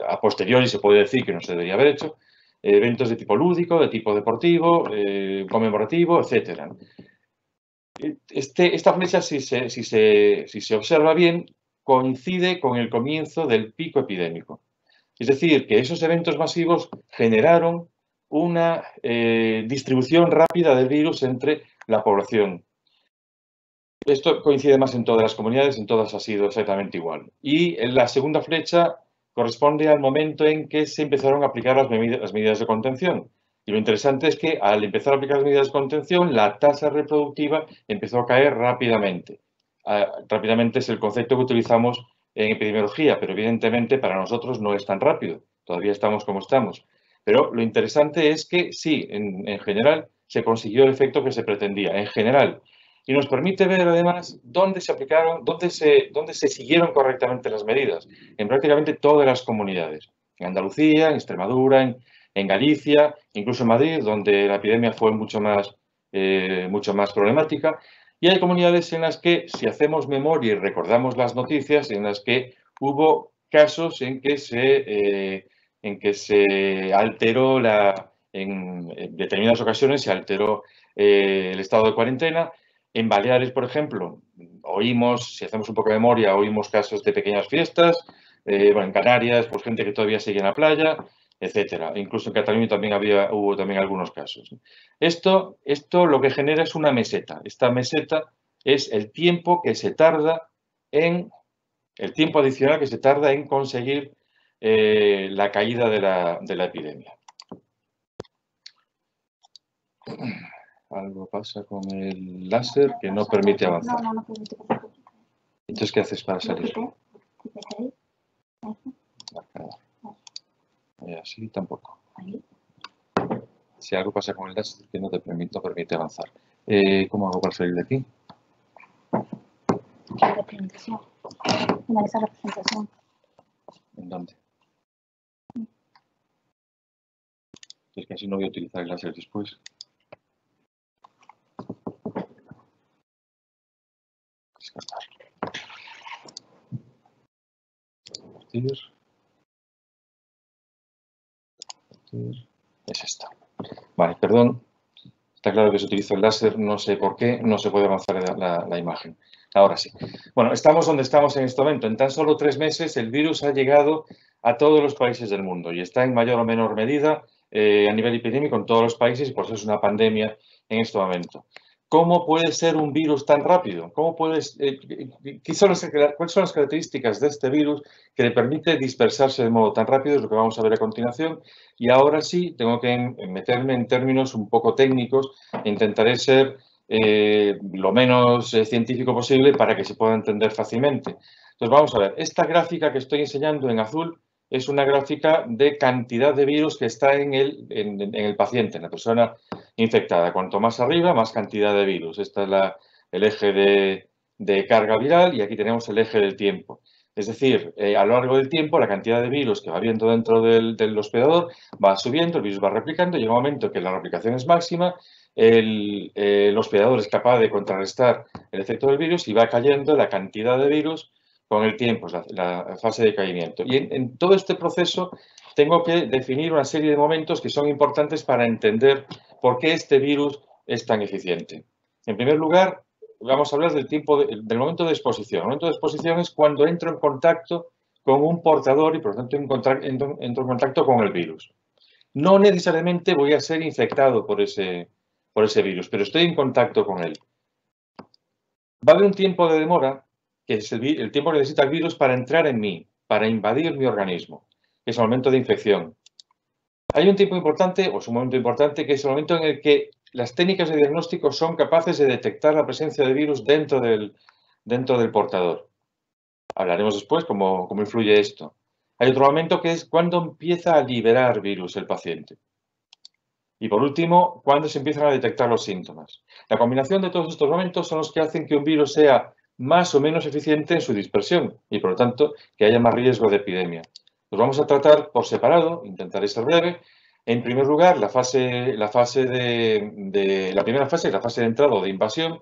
a posteriori se puede decir que no se debería haber hecho, eventos de tipo lúdico, de tipo deportivo, conmemorativo, etc. Esta flecha, si se observa bien, coincide con el comienzo del pico epidémico. Es decir, que esos eventos masivos generaron una distribución rápida del virus entre la población. Esto coincide más en todas las comunidades, en todas ha sido exactamente igual. Y la segunda flecha corresponde al momento en que se empezaron a aplicar las medidas de contención. Y lo interesante es que al empezar a aplicar las medidas de contención, la tasa reproductiva empezó a caer rápidamente. Rápidamente es el concepto que utilizamos en epidemiología, pero evidentemente para nosotros no es tan rápido. Todavía estamos como estamos. Pero lo interesante es que sí, en general se consiguió el efecto que se pretendía, en general. Y nos permite ver además dónde se aplicaron, dónde se siguieron correctamente las medidas, en prácticamente todas las comunidades. En Andalucía, en Extremadura, en Galicia, incluso en Madrid, donde la epidemia fue mucho más problemática. Y hay comunidades en las que, si hacemos memoria y recordamos las noticias, en las que hubo casos en que se alteró en determinadas ocasiones se alteró el estado de cuarentena. En Baleares, por ejemplo, si hacemos un poco de memoria, oímos casos de pequeñas fiestas. En Canarias, pues gente que todavía sigue en la playa, etcétera. Incluso en Cataluña también hubo algunos casos. Esto lo que genera es una meseta. Esta meseta es el tiempo adicional que se tarda en conseguir la caída de la epidemia. Algo pasa con el láser que no permite avanzar. No permite. Entonces, ¿qué haces para salir? Así tampoco. Si algo pasa con el láser que no permite avanzar. ¿Cómo hago para salir de aquí? La representación. Finalizar la presentación. ¿En dónde? Es que así no voy a utilizar el láser después. Descartar. Es esta. Vale, perdón. Está claro que se utiliza el láser, no sé por qué, no se puede avanzar la imagen. Ahora sí. Bueno, estamos donde estamos en este momento. En tan solo 3 meses el virus ha llegado a todos los países del mundo y está en mayor o menor medida a nivel epidémico en todos los países y por eso es una pandemia en este momento. ¿Cómo puede ser un virus tan rápido? ¿Cuáles son las características de este virus que le permite dispersarse de modo tan rápido? Es lo que vamos a ver a continuación. Y ahora sí, tengo que meterme en términos un poco técnicos. Intentaré ser lo menos científico posible para que se pueda entender fácilmente. Entonces, vamos a ver. Esta gráfica que estoy enseñando en azul es una gráfica de cantidad de virus que está en el paciente, en la persona infectada. Cuanto más arriba, más cantidad de virus. Este es el eje de carga viral y aquí tenemos el eje del tiempo. Es decir, a lo largo del tiempo, la cantidad de virus que va habiendo dentro del hospedador va subiendo, el virus va replicando, y llega un momento que la replicación es máxima, el hospedador es capaz de contrarrestar el efecto del virus y va cayendo la cantidad de virus con el tiempo, es la fase de caimiento. Y en todo este proceso tengo que definir una serie de momentos que son importantes para entender por qué este virus es tan eficiente. En primer lugar, vamos a hablar del momento de exposición. El momento de exposición es cuando entro en contacto con un portador y, por lo tanto, entro en contacto con el virus. No necesariamente voy a ser infectado por ese virus, pero estoy en contacto con él. Va a haber un tiempo de demora, que es el tiempo que necesita el virus para entrar en mí, para invadir mi organismo, que es el momento de infección. Hay un tiempo importante, o es un momento importante, que es el momento en el que las técnicas de diagnóstico son capaces de detectar la presencia de virus dentro del portador. Hablaremos después cómo influye esto. Hay otro momento que es cuando empieza a liberar virus el paciente. Y por último, cuando se empiezan a detectar los síntomas. La combinación de todos estos momentos son los que hacen que un virus sea más o menos eficiente en su dispersión y, por lo tanto, que haya más riesgo de epidemia. Los vamos a tratar por separado, intentaré ser breve. En primer lugar, la primera fase es la fase de entrada o de invasión,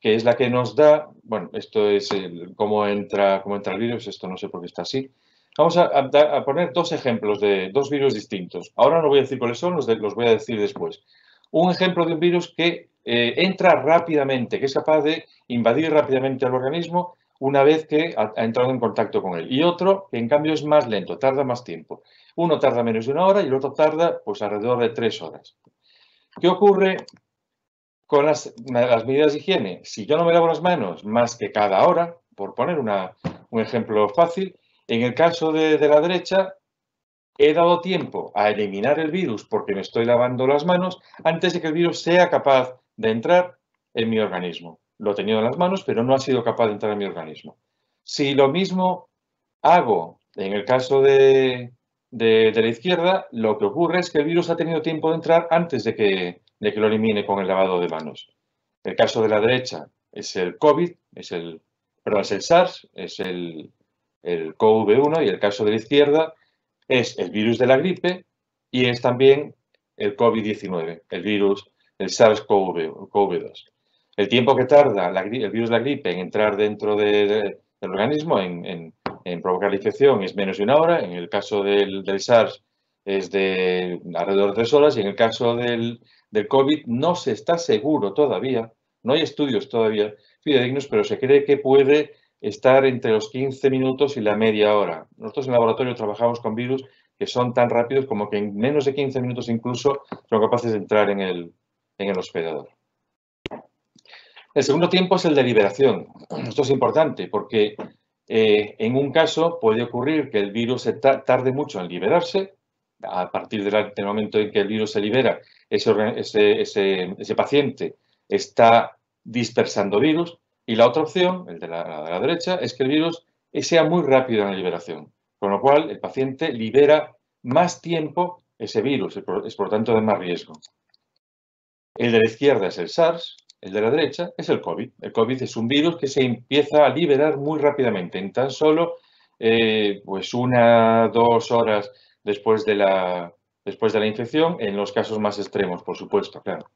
que es la que nos da, bueno, esto es cómo entra el virus, esto no sé por qué está así. Vamos a poner 2 ejemplos de 2 virus distintos. Ahora no voy a decir cuáles son, los voy a decir después. Un ejemplo de un virus que entra rápidamente, que es capaz de invadir rápidamente al organismo una vez que ha entrado en contacto con él. Y otro que en cambio es más lento, tarda más tiempo. Uno tarda menos de 1 hora y el otro tarda pues alrededor de 3 horas. ¿Qué ocurre con las medidas de higiene? Si yo no me lavo las manos más que cada hora, por poner un ejemplo fácil, en el caso de la derecha, he dado tiempo a eliminar el virus porque me estoy lavando las manos antes de que el virus sea capaz de entrar en mi organismo. Lo he tenido en las manos, pero no ha sido capaz de entrar en mi organismo. Si lo mismo hago en el caso de la izquierda, lo que ocurre es que el virus ha tenido tiempo de entrar antes de que lo elimine con el lavado de manos. El caso de la derecha es el COVID, es el SARS, es el CoV-1, y el caso de la izquierda es el virus de la gripe y es también el COVID-19, el SARS-CoV-2. El tiempo que tarda el virus de la gripe en entrar dentro del organismo, en provocar la infección, es menos de 1 hora. En el caso del SARS es de alrededor de 3 horas y en el caso del COVID no se está seguro todavía, no hay estudios todavía fidedignos, pero se cree que puede estar entre los 15 minutos y la media hora. Nosotros en el laboratorio trabajamos con virus que son tan rápidos como que en menos de 15 minutos incluso son capaces de entrar en el hospedador. El segundo tiempo es el de liberación. Esto es importante porque en un caso puede ocurrir que el virus tarde mucho en liberarse. A partir del momento en que el virus se libera, ese paciente está dispersando virus. Y la otra opción, el de la derecha, es que el virus sea muy rápido en la liberación, con lo cual el paciente libera más tiempo ese virus, es por lo tanto de más riesgo. El de la izquierda es el SARS, el de la derecha es el COVID. El COVID es un virus que se empieza a liberar muy rápidamente, en tan solo pues 1 o 2 horas después de la infección, en los casos más extremos, por supuesto, claro.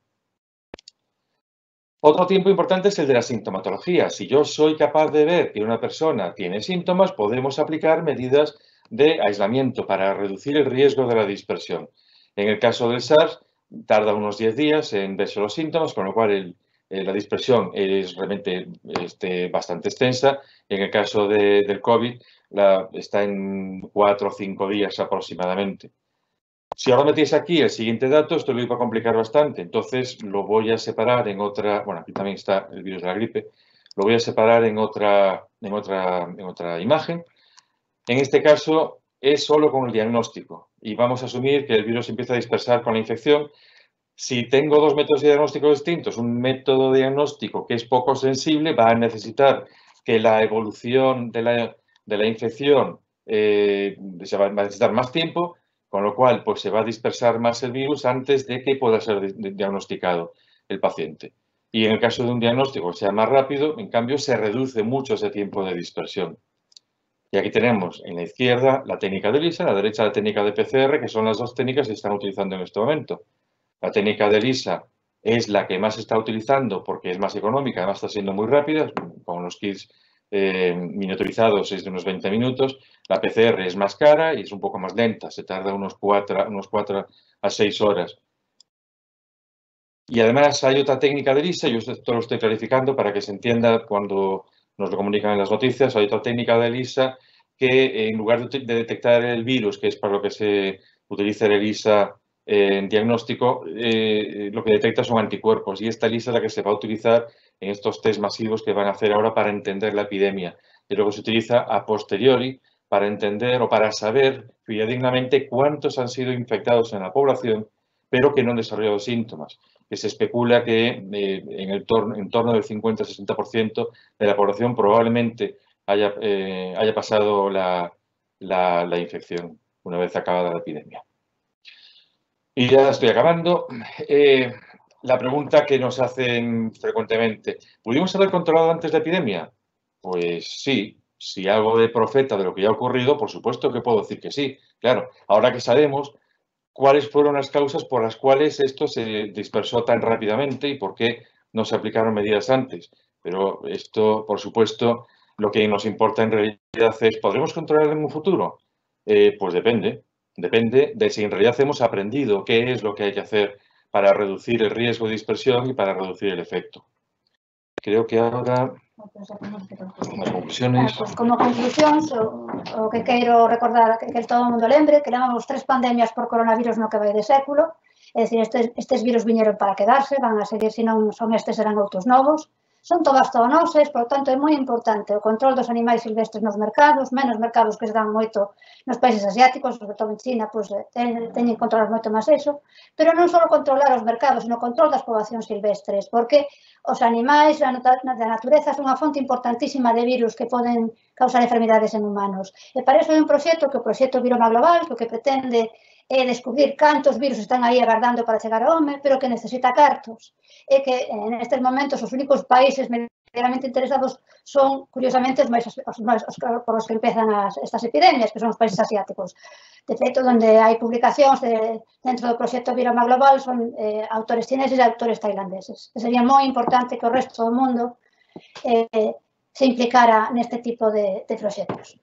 Otro tiempo importante es el de la sintomatología. Si yo soy capaz de ver que una persona tiene síntomas, podemos aplicar medidas de aislamiento para reducir el riesgo de la dispersión. En el caso del SARS, tarda unos 10 días en verse los síntomas, con lo cual la dispersión es realmente bastante extensa. En el caso del COVID, está en 4 o 5 días aproximadamente. Si ahora metéis aquí el siguiente dato, esto lo iba a complicar bastante, entonces lo voy a separar en otra, bueno, aquí también está el virus de la gripe, lo voy a separar en otra imagen. En este caso es solo con el diagnóstico y vamos a asumir que el virus empieza a dispersar con la infección. Si tengo dos métodos de diagnóstico distintos, un método de diagnóstico que es poco sensible va a necesitar que la evolución de la infección se va a necesitar más tiempo, con lo cual pues, se va a dispersar más el virus antes de que pueda ser diagnosticado el paciente. Y en el caso de un diagnóstico que sea más rápido, en cambio, se reduce mucho ese tiempo de dispersión. Y aquí tenemos en la izquierda la técnica de ELISA, a la derecha la técnica de PCR, que son las dos técnicas que se están utilizando en este momento. La técnica de ELISA es la que más se está utilizando porque es más económica, además está siendo muy rápida, con los kits miniaturizados es de unos 20 minutos. La PCR es más cara y es un poco más lenta, se tarda unos 4 a 6 horas. Y además hay otra técnica de ELISA, yo esto lo estoy clarificando para que se entienda cuando nos lo comunican en las noticias, hay otra técnica de ELISA que en lugar de detectar el virus, que es para lo que se utiliza el ELISA en diagnóstico, lo que detecta son anticuerpos y esta ELISA es la que se va a utilizar en estos test masivos que van a hacer ahora para entender la epidemia. Y luego se utiliza a posteriori para entender o para saber fidedignamente cuántos han sido infectados en la población, pero que no han desarrollado síntomas. Que se especula que en torno del 50-60% de la población probablemente haya pasado la infección una vez acabada la epidemia. Y ya estoy acabando. La pregunta que nos hacen frecuentemente, ¿pudimos haber controlado antes la epidemia? Pues sí, si algo de profeta de lo que ya ha ocurrido, por supuesto que puedo decir que sí. Claro, ahora que sabemos cuáles fueron las causas por las cuales esto se dispersó tan rápidamente y por qué no se aplicaron medidas antes. Pero esto, por supuesto, lo que nos importa en realidad es, ¿podremos controlarlo en un futuro? Pues depende. Depende de si en realidad hemos aprendido qué es lo que hay que hacer para reducir el riesgo de dispersión y para reducir el efecto. Creo que ahora, as conclusiones... Pues como conclusións, o que queiro recordar que todo o mundo lembre, que levamos 3 pandemias por coronavirus no que vai de século, é dicir, estes virus viñeron para quedarse, van a seguir, se non son estes, serán outros novos. Son todas zoonoses, por tanto, é moi importante o control dos animais silvestres nos mercados, menos mercados que se dan moito nos países asiáticos, sobre todo en China, pois teñen que controlar moito máis eso, pero non só controlar os mercados, sino o control das poboacións silvestres, porque os animais da natureza son unha fonte importantísima de virus que poden causar enfermidades en humanos. E para iso hai un proxecto, que é o proxecto Viroma Global, que o que pretende é descubrir cantos virus están aí agardando para chegar ao home, pero que necesita cartos. E que nestes momentos os únicos países medianamente interesados son, curiosamente, os por os que empezan estas epidemias, que son os países asiáticos. De feito, onde hai publicacións dentro do proxecto Viroma Global son autores chineses e autores tailandeses. Sería moi importante que o resto do mundo se implicara neste tipo de proxectos.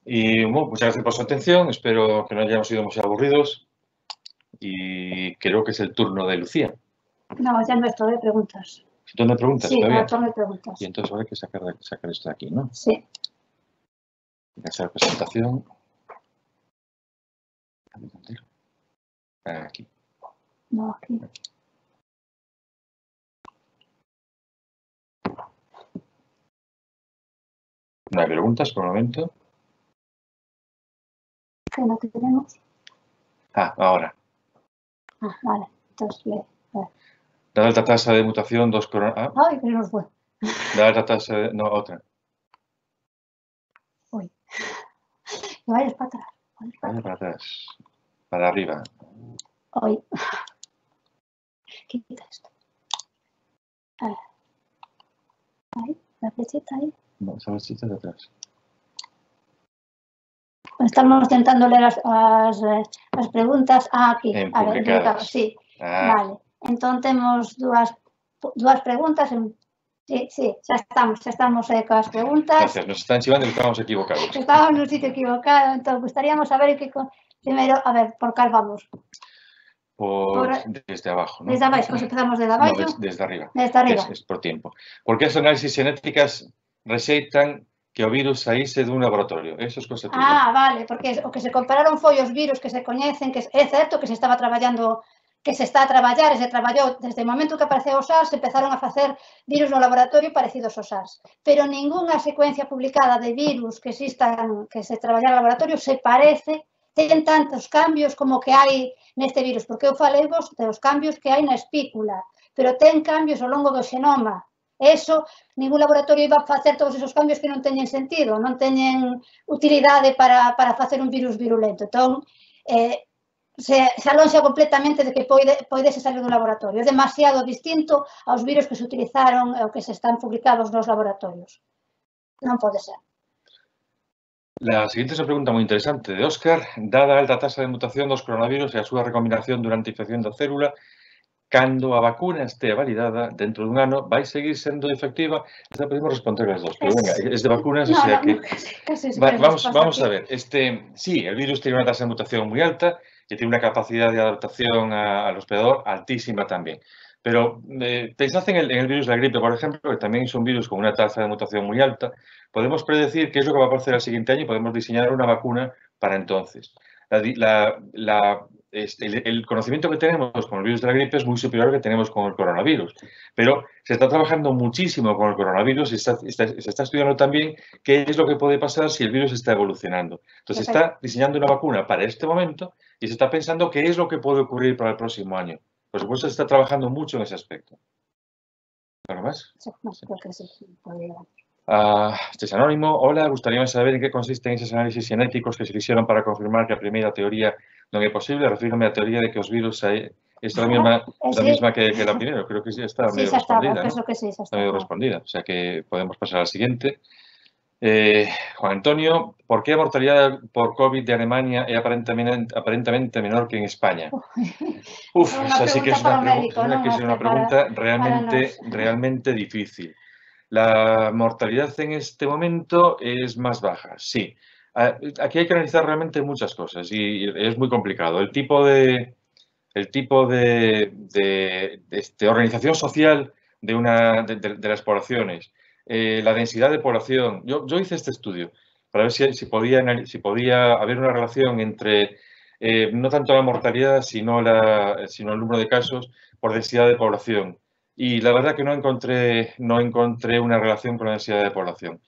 Y bueno, muchas gracias por su atención. Espero que no hayamos sido muy aburridos. Y creo que es el turno de Lucía. No, ya no es todo de preguntas. ¿Turno de preguntas? Sí, todavía? turno de preguntas. Y entonces ahora hay que sacar esto de aquí, ¿no? Sí. Esa presentación. Aquí. No, aquí. No hay preguntas por el momento. ¿Qué no tenemos? Ah, ahora. Ah, vale. Entonces, Dada alta tasa de mutación, 2 coronavirus. Ay, pero no fue. Dada alta tasa de... No, otra. Uy. Y vayas para atrás. Vaya para atrás. Para arriba. Uy. Quita esto. Ahí, la flechita ahí. No, esa flechita de atrás. Estamos intentando leer las preguntas. Ah, aquí. En a ver, publicadas. sí. Ah. Vale. Entón, temos dúas dúas preguntas. Sí, xa estamos coas preguntas. Gracias, nos están chivando que estamos equivocados. Estábamos no sitio equivocado, entón gustaríamos saber que primeiro, a ver, por cal vamos? Desde abajo, ¿no? Desde abaixo, pues empezamos desde abaixo. No, desde arriba. Desde arriba. Es por tiempo. ¿Por que as análisis xenéticas rexeitan que o virus saíse dun laboratorio? Eso es cosa tuya. Vale, porque o que se compararon foi os virus que se coñecen, que é certo que se estaba traballando, que se está a traballar e se traballou desde o momento que apareceu o SARS, se empezaron a facer virus no laboratorio parecidos ao SARS. Pero ningunha secuencia publicada de virus que existan, que se traballara no laboratorio, se parece, ten tantos cambios como que hai neste virus, porque eu falei vos dos cambios que hai na espícula, pero ten cambios ao longo do xenoma. Eso, ningún laboratorio iba a facer todos esos cambios que non teñen sentido, non teñen utilidade para facer un virus virulento. Entón, se alonxa completamente de que poidese salir do laboratorio. É demasiado distinto aos virus que se utilizaron ou que se están publicados nos laboratorios. Non pode ser. La siguiente es una pregunta muy interesante de Óscar. Dada a alta tasa de mutación dos coronavirus e a súa recombinación durante a infección da célula, cando a vacuna estea validada dentro dun ano, vai seguir sendo efectiva? Esta podemos responder as dos, pero venga, es de vacunas, o sea que... Vamos a ver. Sí, el virus tiene una tasa de mutación muy alta y tiene una capacidad de adaptación al hospedador altísima también. Pero pensad en el virus de la gripe, por ejemplo, que también es un virus con una tasa de mutación muy alta. Podemos predecir qué es lo que va a aparecer el siguiente año y podemos diseñar una vacuna para entonces. El conocimiento que tenemos con el virus de la gripe es muy superior al que tenemos con el coronavirus. Pero se está trabajando muchísimo con el coronavirus y se está estudiando también qué es lo que puede pasar si el virus está evolucionando. Entonces se está diseñando una vacuna para este momento y se está pensando qué es lo que puede ocurrir para el próximo año. Por supuesto, se está trabajando mucho en ese aspecto. ¿Algo más? Este es anónimo. Hola, gustaría saber en qué consisten esos análisis genéticos que se hicieron para confirmar que a primeira teoría non é posible. Refírome á teoría de que os virus é la misma que la primera. Creo que sí está medio respondida, ¿no? Está medio respondida. O sea que podemos pasar al siguiente. Juan Antonio, ¿por qué la mortalidad por COVID de Alemania es aparentemente menor que en España? Esa sí que es una pregunta realmente difícil. La mortalidad en este momento es más baja, sí. Aquí hay que analizar realmente muchas cosas y es muy complicado. El tipo de organización social de las poblaciones, la densidad de población. Yo hice este estudio para ver si podía haber una relación entre no tanto la mortalidad, sino el número de casos por densidad de población. Y la verdad que no encontré una relación con la densidad de población.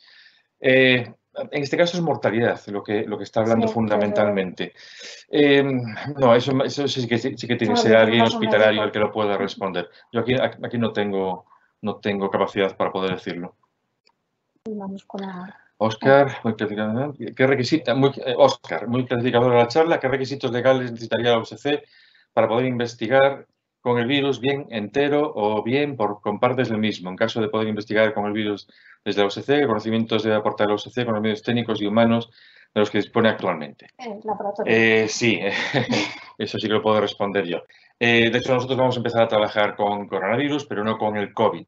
En este caso es mortalidad lo que está hablando fundamentalmente. No, eso sí que tiene que ser alguien hospitalario el que lo pueda responder. Yo aquí no tengo capacidad para poder decirlo. Óscar, muy clarificadora la charla. ¿Qué requisitos legales necesitaría la OSCE para poder investigar con el virus bien entero o bien con partes del mismo? En caso de poder investigar con el virus desde la OSCE, ¿qué conocimientos debe aportar la OSCE con los medios técnicos y humanos de los que dispone actualmente? Sí, eso sí que lo puedo responder yo. De hecho, nosotros vamos a empezar a trabajar con coronavirus, pero no con el COVID.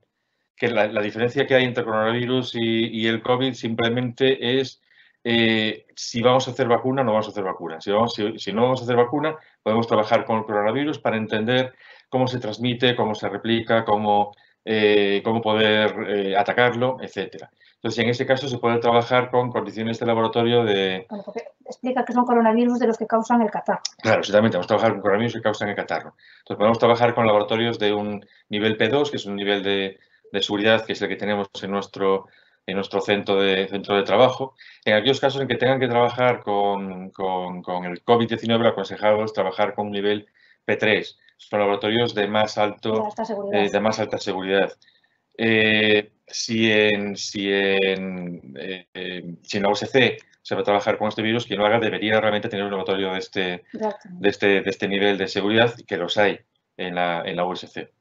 Que la diferencia que hay entre coronavirus y el COVID simplemente es si vamos a hacer vacuna o no vamos a hacer vacuna. Si no vamos a hacer vacuna, podemos trabajar con el coronavirus para entender cómo se transmite, cómo se replica, cómo poder atacarlo, etc. Entonces, en este caso se puede trabajar con condiciones de laboratorio de... Bueno, porque explica que son coronavirus de los que causan el catarro. Claro, exactamente. Vamos a trabajar con coronavirus que causan el catarro. Entonces, podemos trabajar con laboratorios de un nivel P2, que es un nivel de seguridad, que es el que tenemos en nuestro centro de trabajo. En aquellos casos en que tengan que trabajar con el COVID-19, aconsejamos trabajar con un nivel P3. Son laboratorios de más alta seguridad. Si en la OSCE se va a trabajar con este virus, quien lo haga debería realmente tener un laboratorio de este nivel de seguridad, que los hay en la OSCE.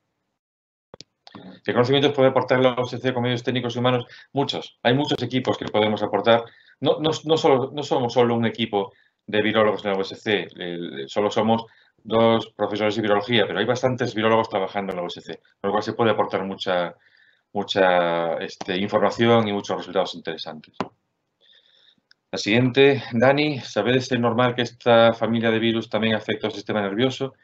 ¿Qué conocimientos puede aportar la OSCE con medios técnicos y humanos? Muchos. Hay muchos equipos que podemos aportar. No somos solo un equipo de virólogos en la OSCE. Solo somos dos profesores de virología, pero hay bastantes virólogos trabajando en la USC, con lo cual se puede aportar mucha información y muchos resultados interesantes. La siguiente, Dani, ¿sabes si es normal que esta familia de virus también afecte al sistema nervioso?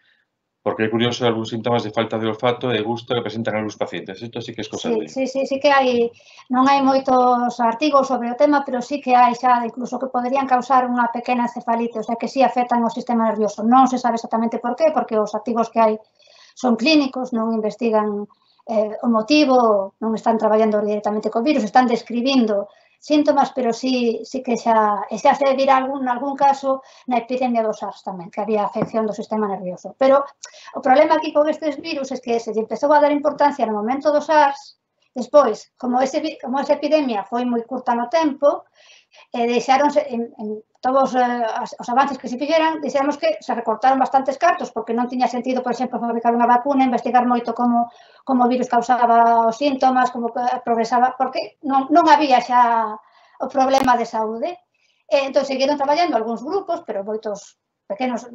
Porque é curioso algúns síntomas de falta de olfato e gusto que presentan algúns pacientes. Isto sí que é cosa de... Sí que hai, non hai moitos artigos sobre o tema, pero sí que hai xa incluso que poderían causar unha pequena encefalite, o sea que sí afectan o sistema nervioso. Non se sabe exactamente por qué, porque os artigos que hai son clínicos, non investigan o motivo, non están traballando directamente co virus, están describindo síntomas, pero sí que xa se vira algún caso na epidemia do SARS tamén, que había afección do sistema nervioso. Pero o problema aquí con estes virus é que se lle empezou a dar importancia no momento do SARS, despois, como esa epidemia foi moi curta no tempo, deixaronse, en todos os avances que se fixeran, deixamos que se recortaron bastantes cartos, porque non tiña sentido, por exemplo, fabricar unha vacuna, investigar moito como o virus causaba os síntomas, como progresaba, porque non había xa o problema de saúde. Entón, seguiron traballando algúns grupos, pero moitos pequenos,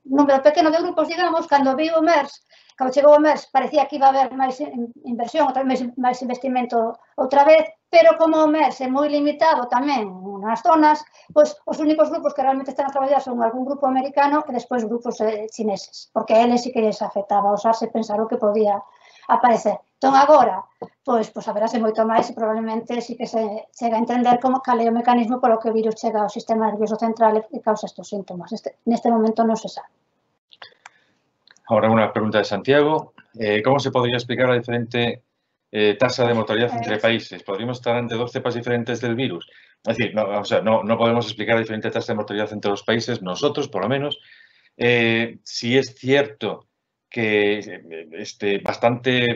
número pequeno de grupos, digamos, cando viu o MERS, cando chegou o MERS, parecía que iba a haber máis inversión, máis investimento outra vez, pero como o MERS é moi limitado tamén nas zonas, pois os únicos grupos que realmente están a traballar son algún grupo americano e despois grupos chineses, porque a eles sí que les afectaba o SARS e pensaron que podía aparecer. Entón, agora, pois haberase moito máis e probablemente sí que se chega a entender cal é o mecanismo polo que o virus chega ao sistema nervioso central e causa estes síntomas. Neste momento non se sabe. Ahora una pregunta de Santiago. ¿Cómo se podría explicar la diferente tasa de mortalidad entre países? ¿Podríamos estar ante dos cepas diferentes del virus? Es decir, no podemos explicar la diferente tasa de mortalidad entre los países, nosotros por lo menos. Si es cierto que bastante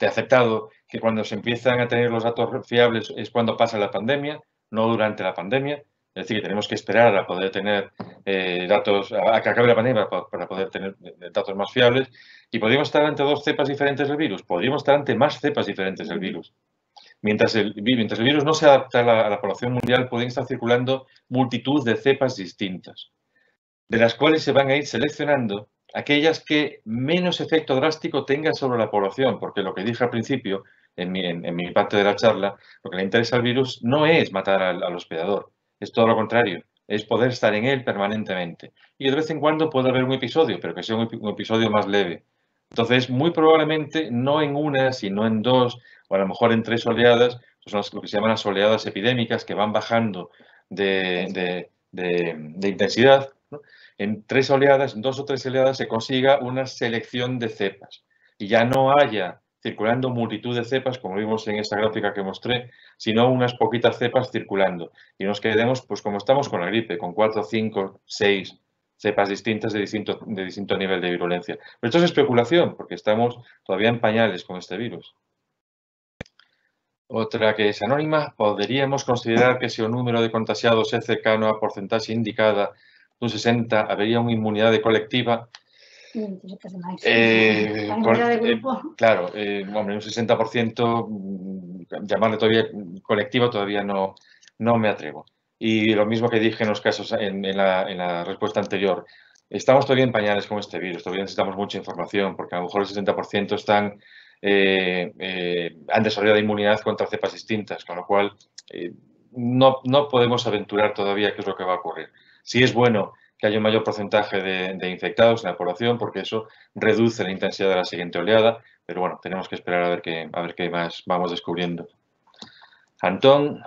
aceptado que cuando se empiezan a tener los datos fiables es cuando pasa la pandemia, no durante la pandemia. Es decir, que tenemos que esperar a poder tener datos, a que acabe la pandemia para poder tener datos más fiables. ¿Y podríamos estar ante dos cepas diferentes del virus? Podríamos estar ante más cepas diferentes del virus. Mientras el virus no se adapta a la población mundial, pueden estar circulando multitud de cepas distintas, de las cuales se van a ir seleccionando aquellas que menos efecto drástico tengan sobre la población, porque lo que dije al principio, en mi parte de la charla, lo que le interesa al virus no es matar al hospedador, es todo lo contrario, es poder estar en él permanentemente. Y de vez en cuando puede haber un episodio, pero que sea un episodio más leve. Entonces, muy probablemente, no en una, sino en dos, o a lo mejor en tres oleadas, son lo que se llaman las oleadas epidémicas, que van bajando de intensidad, ¿no? En tres oleadas, en dos o tres oleadas, se consiga una selección de cepas y ya no haya circulando multitud de cepas, como vimos en esa gráfica que mostré, sino unas poquitas cepas circulando. Y nos quedemos, pues como estamos con la gripe, con 4, 5, 6 cepas distintas de distinto nivel de virulencia. Pero esto es especulación, porque estamos todavía en pañales con este virus. Outra que es anónima, poderíamos considerar que se o número de contagiados é cercano á porcentaxe indicada dun 60, habería unha inmunidade colectiva. Claro, hombre, un 60%, llamarle todavía colectiva, todavía no me atrevo. Y lo mismo que dije en los casos, en la respuesta anterior, estamos todavía en pañales con este virus, todavía necesitamos mucha información, porque a lo mejor el 60% han desarrollado inmunidad contra cepas distintas, con lo cual no podemos aventurar todavía qué es lo que va a ocurrir. Sí es bueno que haya un mayor porcentaje de infectados en la población, porque eso reduce la intensidad de la siguiente oleada, pero bueno, tenemos que esperar a ver qué más vamos descubriendo. Antón,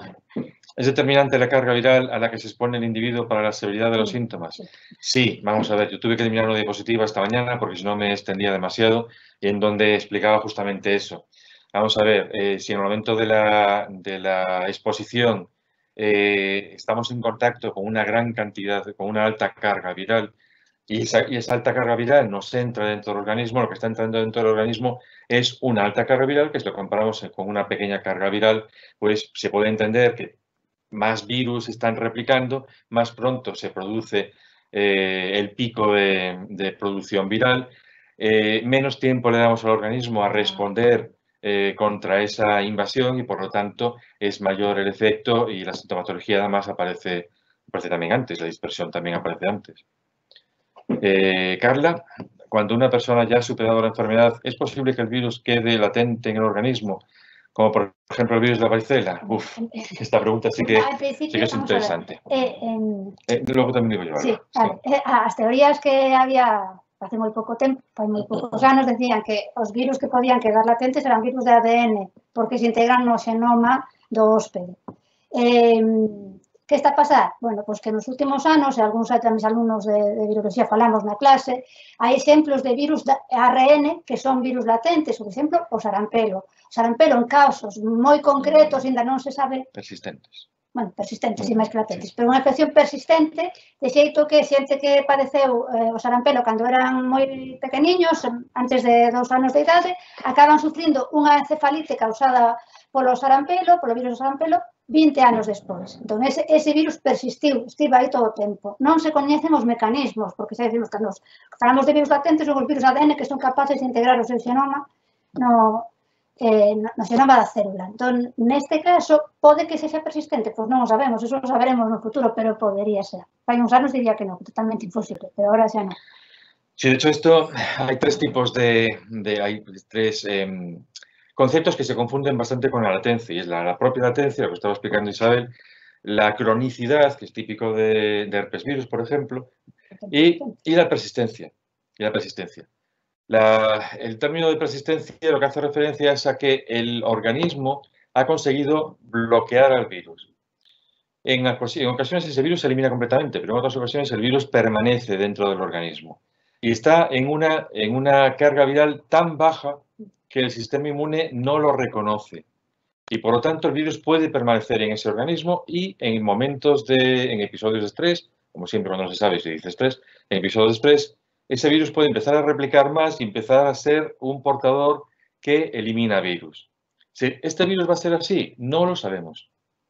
¿es determinante la carga viral a la que se expone el individuo para la severidad de los síntomas? Sí, vamos a ver, yo tuve que terminar una diapositiva esta mañana porque si no me extendía demasiado y en donde explicaba justamente eso. Vamos a ver, si en el momento de la exposición estamos en contacto con una gran cantidad, con una alta carga viral y esa alta carga viral nos entra dentro del organismo, lo que está entrando dentro del organismo es una alta carga viral, que si lo comparamos con una pequeña carga viral, pues se puede entender que más virus están replicando, más pronto se produce el pico de producción viral, menos tiempo le damos al organismo a responder contra esa invasión y por lo tanto es mayor el efecto y la sintomatología además aparece también antes, la dispersión también aparece antes. Carla, cuando una persona ya ha superado la enfermedad, ¿es posible que el virus quede latente en el organismo? Como por ejemplo el virus de la varicela. Uf, esta pregunta sí que es interesante. Luego también digo yo. Sí, vale. As teorías que había hace moi pouco tempo, hai moi poucos anos, decían que os virus que podían quedar latentes eran virus de ADN, porque se integran no xenoma do hóspede. Que está a pasar? Bueno, pois que nos últimos anos, e algúns hai tamén alumnos de viroloxía falamos na clase, hai exemplos de virus de ARN que son virus latentes, por exemplo, o sarampelo. O sarampelo en casos moi concretos, ainda non se sabe... Persistentes. Bueno, persistentes e máis que latentes, pero unha infección persistente, de xeito que xente que padeceu o sarampelo cando eran moi pequeniños, antes de 2 anos de idade, acaban sufrindo unha encefalite causada polo sarampelo, polo virus do sarampelo, 20 anos despois. Entón, ese virus persistiu, estivo aí todo o tempo. Non se coñecen os mecanismos, porque xa decimos que nos falamos de virus latentes, son os virus ADN que son capaces de integrar o seu xenoma no xenoma da célula. Entón, neste caso, pode que sexa persistente? Pois non o sabemos, eso o saberemos no futuro, pero podería ser. Hai uns anos diría que non, totalmente imposible, pero ahora xa non. Sí, de hecho esto, hay tres tipos hay tres conceptos que se confunden bastante con la latencia, y es la propia latencia, lo que estaba explicando Isabel, la cronicidad, que es típico de herpes virus, por ejemplo, y la persistencia. El término de persistencia lo que hace referencia es a que el organismo ha conseguido bloquear al virus. En ocasiones ese virus se elimina completamente, pero en otras ocasiones el virus permanece dentro del organismo. Y está en una carga viral tan baja que el sistema inmune no lo reconoce. Y por lo tanto el virus puede permanecer en ese organismo y en episodios de estrés, como siempre cuando no se sabe si dice estrés, en episodios de estrés, ese virus puede empezar a replicar más y empezar a ser un portador que elimina virus. Si este virus va a ser así, no lo sabemos.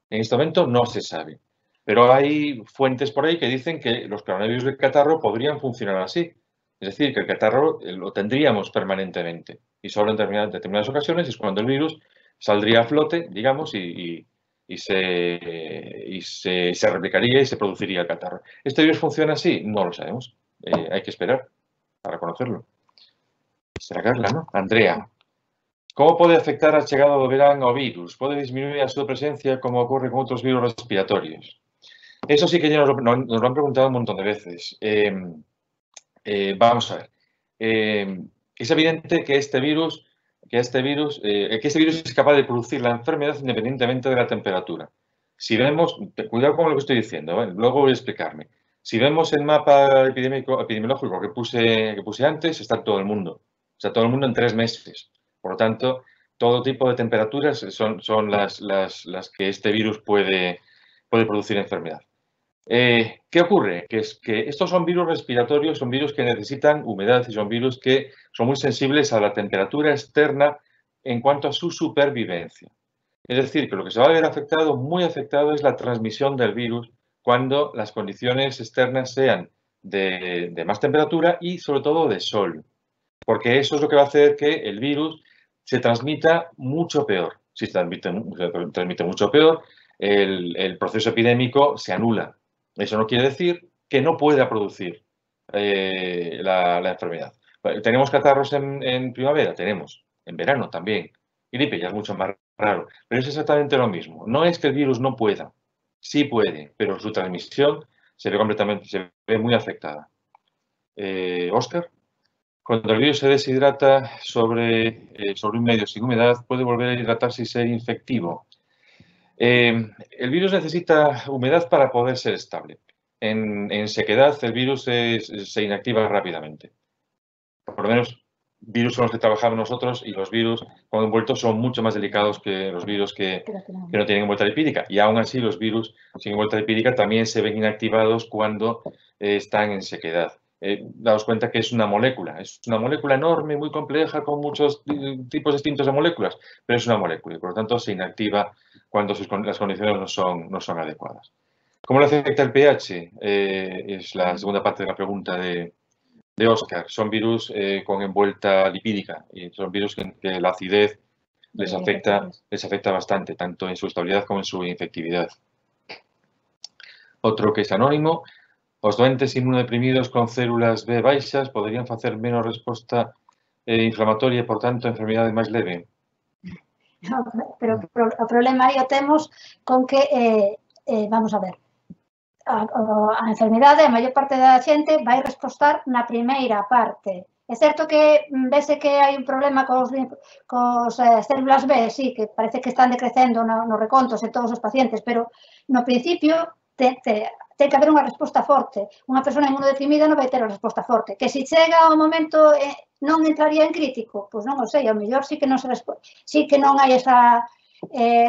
En este momento no se sabe. Pero hay fuentes por ahí que dicen que los coronavirus del catarro podrían funcionar así. Es decir, que el catarro lo tendríamos permanentemente. Y solo en determinadas ocasiones es cuando el virus saldría a flote, digamos, y se replicaría y se produciría el catarro. ¿Este virus funciona así? No lo sabemos. Hay que esperar para conocerlo. Será Carla, ¿no? Andrea. ¿Cómo puede afectar a chegada do verán ao virus? Pode disminuir a súa presencia como ocurre con outros virus respiratorios? Eso sí que ya nos lo han preguntado un montón de veces. Vamos a ver. Es evidente que este virus es capaz de producir la enfermedad independientemente de la temperatura. Si vemos, cuidado con lo que estoy diciendo, luego voy a explicarme. Si vemos el mapa epidemiológico que puse antes, está todo el mundo. Está todo el mundo en 3 meses. Por lo tanto, todo tipo de temperaturas son las que este virus puede producir enfermedad. ¿Qué ocurre? Que estos son virus respiratorios, son virus que necesitan humedad y son virus que son muy sensibles a la temperatura externa en cuanto a su supervivencia. Es decir, que lo que se va a ver afectado, muy afectado, es la transmisión del virus cuando las condiciones externas sean de más temperatura y sobre todo de sol. Porque eso es lo que va a hacer que el virus se transmita mucho peor. Si se transmite mucho peor, el proceso epidémico se anula. Eso no quiere decir que no pueda producir la enfermedad. ¿Tenemos catarros en primavera? Tenemos. En verano también. Gripe ya es mucho más raro. Pero es exactamente lo mismo. No es que el virus no pueda. Sí puede, pero su transmisión se ve muy afectada. Óscar. Cuando el virus se deshidrata sobre un medio sin humedad, puede volver a hidratarse y ser infectivo. El virus necesita humedad para poder ser estable. En sequedad, el virus se inactiva rápidamente. Por lo menos, virus con los que trabajamos nosotros y los virus con envueltos son mucho más delicados que los virus que no tienen envuelta lipídica. Y aún así, los virus sin envuelta lipídica también se ven inactivados cuando están en sequedad. Daos cuenta que es una molécula enorme, muy compleja, con muchos tipos distintos de moléculas, pero es una molécula y por lo tanto se inactiva cuando las condiciones no son adecuadas. ¿Cómo le afecta el pH? Es la segunda parte de la pregunta de Óscar. Son virus con envuelta lipídica y son virus que la acidez les afecta bastante, tanto en su estabilidad como en su infectividad. Otro que es anónimo. Os doentes inmunodeprimidos con células B baixas poderían facer menos resposta inflamatoria e, por tanto, a enfermidade máis leve. No, pero o problema aí o temos con que, vamos a ver, a enfermidade, a maior parte da xente vai respostar na primeira parte. É certo que vese que hai un problema cos células B, sí, que parece que están decrecendo nos recontos en todos os pacientes, pero no principio ten que haber unha resposta forte. Unha persona inmunodeprimida non vai ter a resposta forte. Que se chega ao momento non entraría en crítico, pois non o sei, ao mellor sí que non sí que non hai esa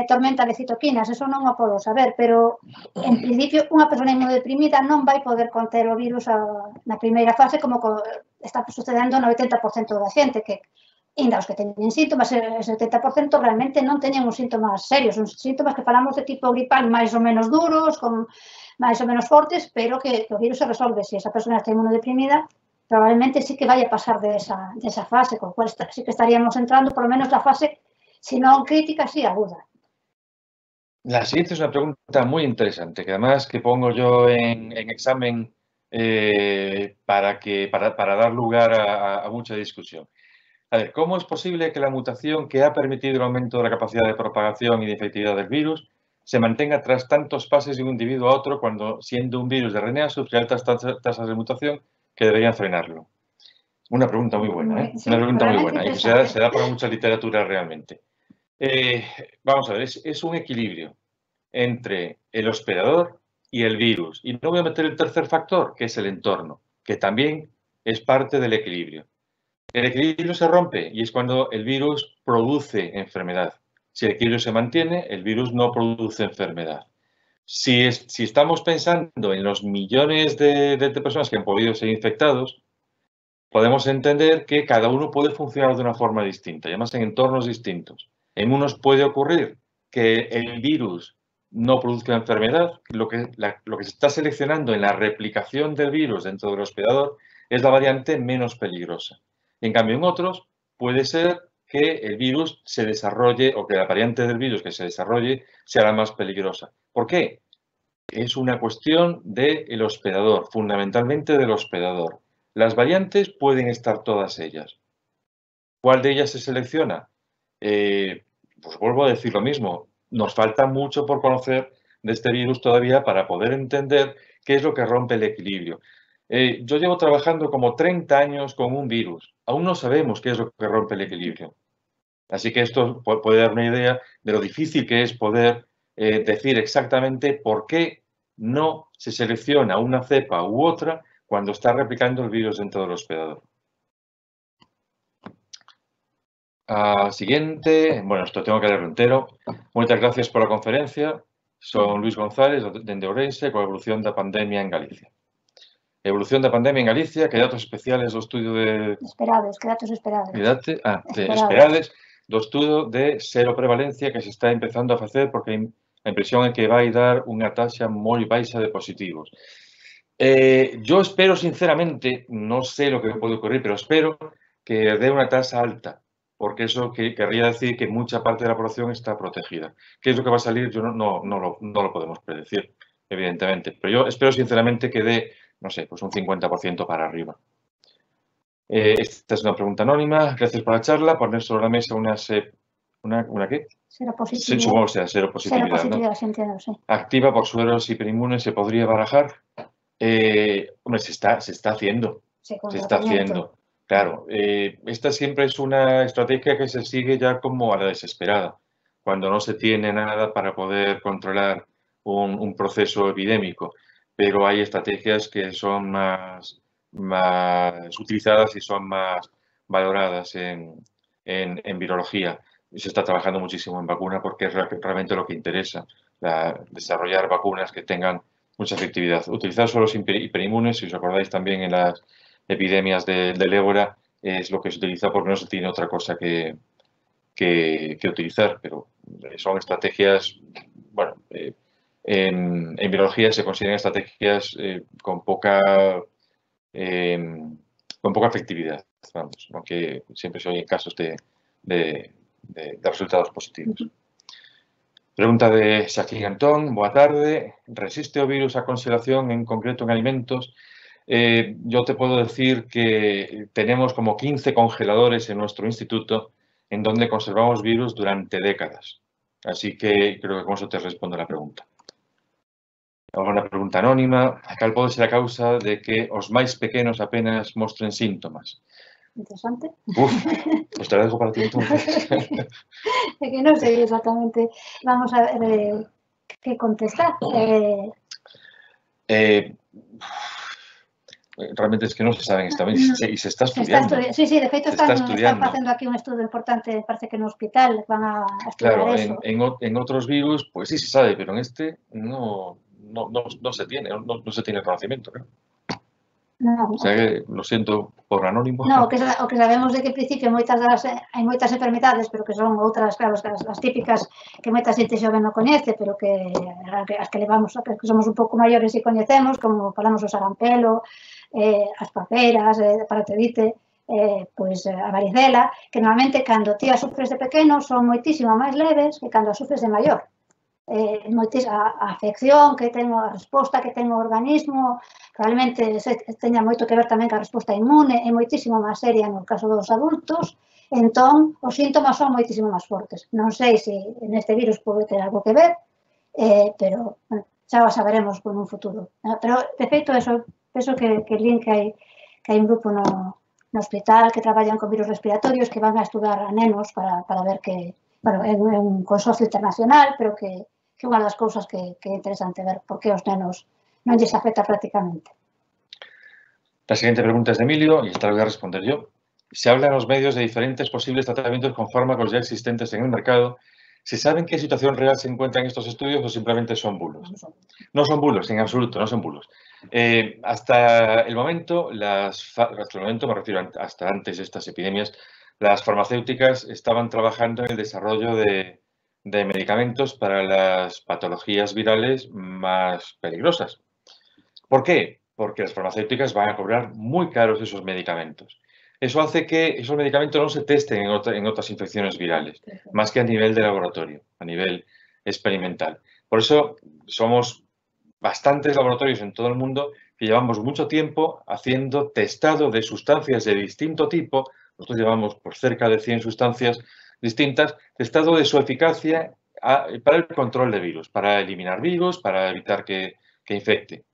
tormenta de citoquinas, eso non o podo saber, pero en principio unha persona inmunodeprimida non vai poder conter o virus na primeira fase como está sucedendo no 80% da xente, que ainda os que teñen síntomas, ese 70% realmente non teñen uns síntomas serios, uns síntomas que falamos de tipo gripal máis ou menos duros, con máis ou menos fortes, pero que o virus se resolve. Se esa persona está inmunodeprimida, probablemente sí que vaya a pasar de esa fase, con cual sí que estaríamos entrando por lo menos la fase, si no crítica, sí aguda. La siguiente es una pregunta muy interesante, que además que pongo yo en examen para dar lugar a mucha discusión. A ver, ¿cómo es posible que la mutación que ha permitido el aumento de la capacidad de propagación y de efectividad del virus se mantenga tras tantos pases de un individuo a otro cuando, siendo un virus de RNA, sufre altas tasas de mutación que deberían frenarlo? Una pregunta muy buena, ¿eh? Sí, Una pregunta muy buena y que se da para mucha literatura realmente. Vamos a ver, es un equilibrio entre el hospedador y el virus. Y no voy a meter el tercer factor, que es el entorno, que también es parte del equilibrio. El equilibrio se rompe y es cuando el virus produce enfermedad. Si el equilibrio se mantiene, el virus no produce enfermedad. Si estamos pensando en los millones de personas que han podido ser infectados, podemos entender que cada uno puede funcionar de una forma distinta, y además en entornos distintos. En unos puede ocurrir que el virus no produzca enfermedad, lo que se está seleccionando en la replicación del virus dentro del hospedador es la variante menos peligrosa. En cambio, en otros puede ser que el virus se desarrolle o que la variante del virus que se desarrolle sea la más peligrosa. ¿Por qué? Es una cuestión del hospedador, fundamentalmente del hospedador. Las variantes pueden estar todas ellas. ¿Cuál de ellas se selecciona? Pues vuelvo a decir lo mismo. Nos falta mucho por conocer de este virus todavía para poder entender qué es lo que rompe el equilibrio. Yo llevo trabajando como 30 años con un virus. Aún no sabemos qué es lo que rompe el equilibrio. Así que esto puede dar una idea de lo difícil que es poder decir exactamente por qué no se selecciona una cepa u otra cuando está replicando el virus dentro del hospedador. Siguiente. Bueno, esto tengo que leerlo entero. Muchas gracias por la conferencia. Son Luis González, de Ourense, con evolución da pandemia en Galicia. Evolución da pandemia en Galicia, que datos especiales do estudio de... Esperados, que datos esperados. Esperades do estudo de seroprevalencia que se está empezando a facer porque a impresión é que vai dar unha taxa moi baixa de positivos. Yo espero, sinceramente, no sé lo que puede ocurrir, pero espero que dé una tasa alta, porque eso querría decir que mucha parte de la población está protegida. ¿Qué es lo que va a salir? Yo no lo podemos predecir, evidentemente, pero yo espero, sinceramente, que dé, no sé, pues un 50% para arriba. Esta es una pregunta anónima. Gracias por la charla. Poner sobre la mesa ¿una qué? Seropositividad. Supongo que sea seropositividad, Seropositividad, ¿no? sí, entiendo, sí. Activa por sueros hiperinmunes, ¿se podría barajar? Hombre, se está haciendo. Sí, con Se está haciendo. Claro, esta siempre es una estrategia que se sigue ya como a la desesperada, cuando no se tiene nada para poder controlar un proceso epidémico. Pero hay estrategias que son más utilizadas y son más valoradas en virología. Y se está trabajando muchísimo en vacuna porque es realmente lo que interesa, desarrollar vacunas que tengan mucha efectividad. Utilizar solo los hiperinmunes, si os acordáis también en las epidemias del ébola, es lo que se utiliza porque no se tiene otra cosa que utilizar, pero son estrategias, bueno, en biología se consideran estrategias con poca efectividad, vamos, aunque siempre se oyen casos de resultados positivos. Pregunta de Shaquín Antón. Boa tarde. Resiste o virus a congelación, en concreto en alimentos? Yo te puedo decir que tenemos como 15 congeladores en nuestro instituto en donde conservamos virus durante décadas. Así que creo que con eso te respondo la pregunta. Agora unha pregunta anónima. Cal pode ser a causa de que os máis pequenos apenas mostren síntomas? Interesante. Uf, pues te lo dejo para ti entonces. É que non sei exactamente. Vamos a ver que contestar. Realmente es que no se sabe en esta vez y se está estudiando. Sí, sí, de feito Se está están estudiando. facendo aquí un estudo importante, parece que no hospital van a estudiar Claro, eso. en otros virus, pues sí se sabe, pero en este no se tiene, no se tiene conocimiento. ¿No? No, O sea que lo siento por anónimo. No, o que sabemos de que en principio hai moitas enfermedades, pero que son outras, claro, as típicas que moita xente xoven non coñece, pero que as que levamos, que somos un pouco maiores e coñecemos, como falamos o sarampelo, as paperas, a paratidite, pois a varicela, que normalmente cando ti as sufres de pequeno son moitísimo máis leves que cando as sufres de maior. A afección que ten, a resposta que ten o organismo, realmente teña moito que ver tamén ca resposta inmune, é moitísimo máis seria no caso dos adultos, entón os síntomas son moitísimo máis fortes. Non sei se neste virus pode ter algo que ver, pero xa o saberemos con un futuro. Pero, de feito, penso que link que hai un grupo no hospital que traballan con virus respiratorios que van a estudar a nenos para ver que, bueno, é un consorcio internacional, pero que é unha das cousas que é interesante ver por que os nenos non lles afecta prácticamente. La siguiente pregunta es de Emilio y esta la voy a responder yo. Se habla en los medios de diferentes posibles tratamientos con fármacos ya existentes en el mercado. ¿Se sabe en qué situación real se encuentran estos estudios o simplemente son bulos? No son bulos, en absoluto, no son bulos. Hasta el momento, me refiero hasta antes de estas epidemias, las farmacéuticas estaban trabajando en el desarrollo de medicamentos para las patologías virales más peligrosas. ¿Por qué? Porque las farmacéuticas van a cobrar muy caros esos medicamentos. Eso hace que esos medicamentos no se testen en otras infecciones virales, más que a nivel de laboratorio, a nivel experimental. Por eso somos bastantes laboratorios en todo el mundo que llevamos mucho tiempo haciendo testado de sustancias de distinto tipo. Nosotros llevamos por cerca de 100 sustancias distintas, testado de su eficacia para el control de virus, para eliminar virus, para evitar que infecte.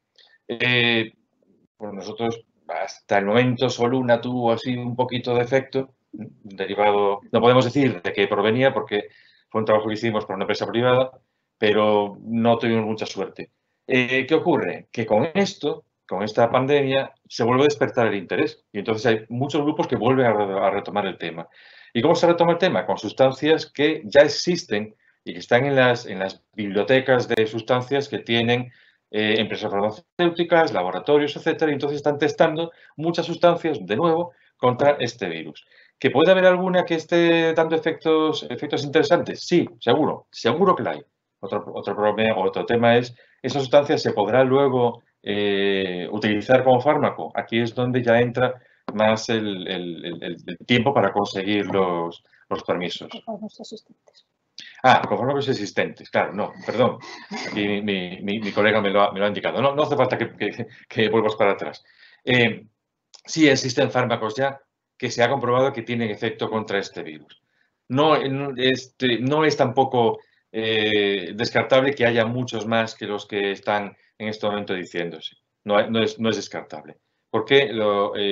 Pues nosotros hasta el momento solo una tuvo así un poquito de efecto derivado, no podemos decir de qué provenía porque fue un trabajo que hicimos para una empresa privada, pero no tuvimos mucha suerte. ¿Qué ocurre? Que con esto, con esta pandemia, se vuelve a despertar el interés y entonces hay muchos grupos que vuelven a retomar el tema. ¿Y cómo se retoma el tema? Con sustancias que ya existen y que están en las bibliotecas de sustancias que tienen empresas farmacéuticas, laboratorios, etcétera, y entonces están testando muchas sustancias, de nuevo, contra este virus. ¿Que puede haber alguna que esté dando efectos interesantes? Sí, seguro que la hay. Otro tema es, ¿esa sustancia se podrá luego utilizar como fármaco? Aquí es donde ya entra más el tiempo para conseguir los permisos. Con fármacos existentes, claro, no, perdón. Aquí mi colega me lo ha indicado. No hace falta que vuelvas para atrás. Sí existen fármacos ya que se ha comprobado que tienen efecto contra este virus. No es tampoco descartable que haya muchos más que los que están en este momento diciéndose. No es descartable. Porque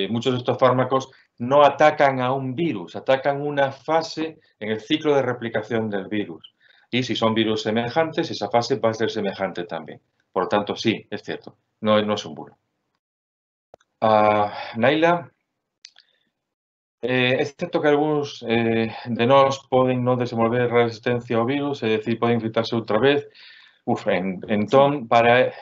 muchos de estos fármacos no atacan a un virus, atacan una fase en el ciclo de replicación del virus. Y si son virus semejantes, esa fase va a ser semejante también. Por lo tanto, sí, es cierto, no es un bulo. Naila, é certo que algúns de nós poden non desenvolver resistencia ao virus, é dicir, poden infectarse outra vez. Entón, para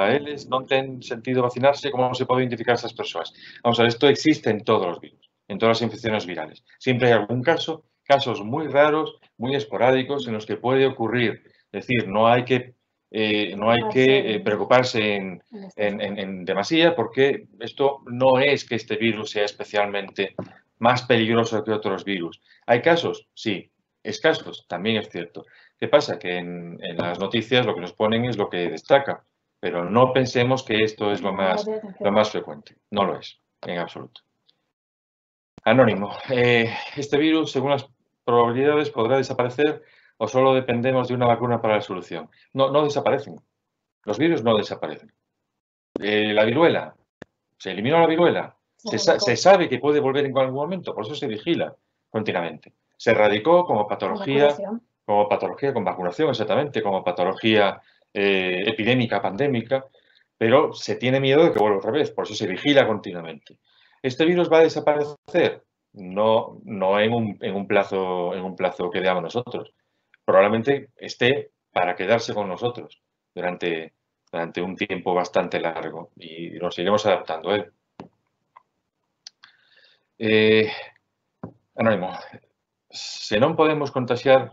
eles non ten sentido vacinarse. Como se pode identificar esas persoas? Vamos a ver, isto existe en todos os virus, en todas as infecciones virales. Siempre hai algún casos moi raros, moi esporádicos, en los que puede ocurrir. Es decir, no hay que preocuparse en demasía, porque esto no es que este virus sea especialmente más peligroso que otros virus. ¿Hay casos? Sí. ¿Escasos? También es cierto. ¿Qué pasa? Que en las noticias lo que nos ponen es lo que destaca, pero no pensemos que esto es lo más frecuente. No lo es, en absoluto. Anónimo. Este virus, según las probabilidades, podrá desaparecer o solo dependemos de una vacuna para la solución. No desaparecen. Los virus no desaparecen. La viruela. Se eliminó la viruela. Se sabe que puede volver en algún momento, por eso se vigila continuamente. Se erradicó como patología con vacunación, exactamente, como patología epidémica, pandémica, pero se tiene miedo de que vuelva otra vez, por eso se vigila continuamente. ¿Este virus va a desaparecer? No en un plazo que veamos nosotros. Probablemente esté para quedarse con nosotros durante un tiempo bastante largo y nos iremos adaptando a él. Anónimo. Se nos podemos contagiar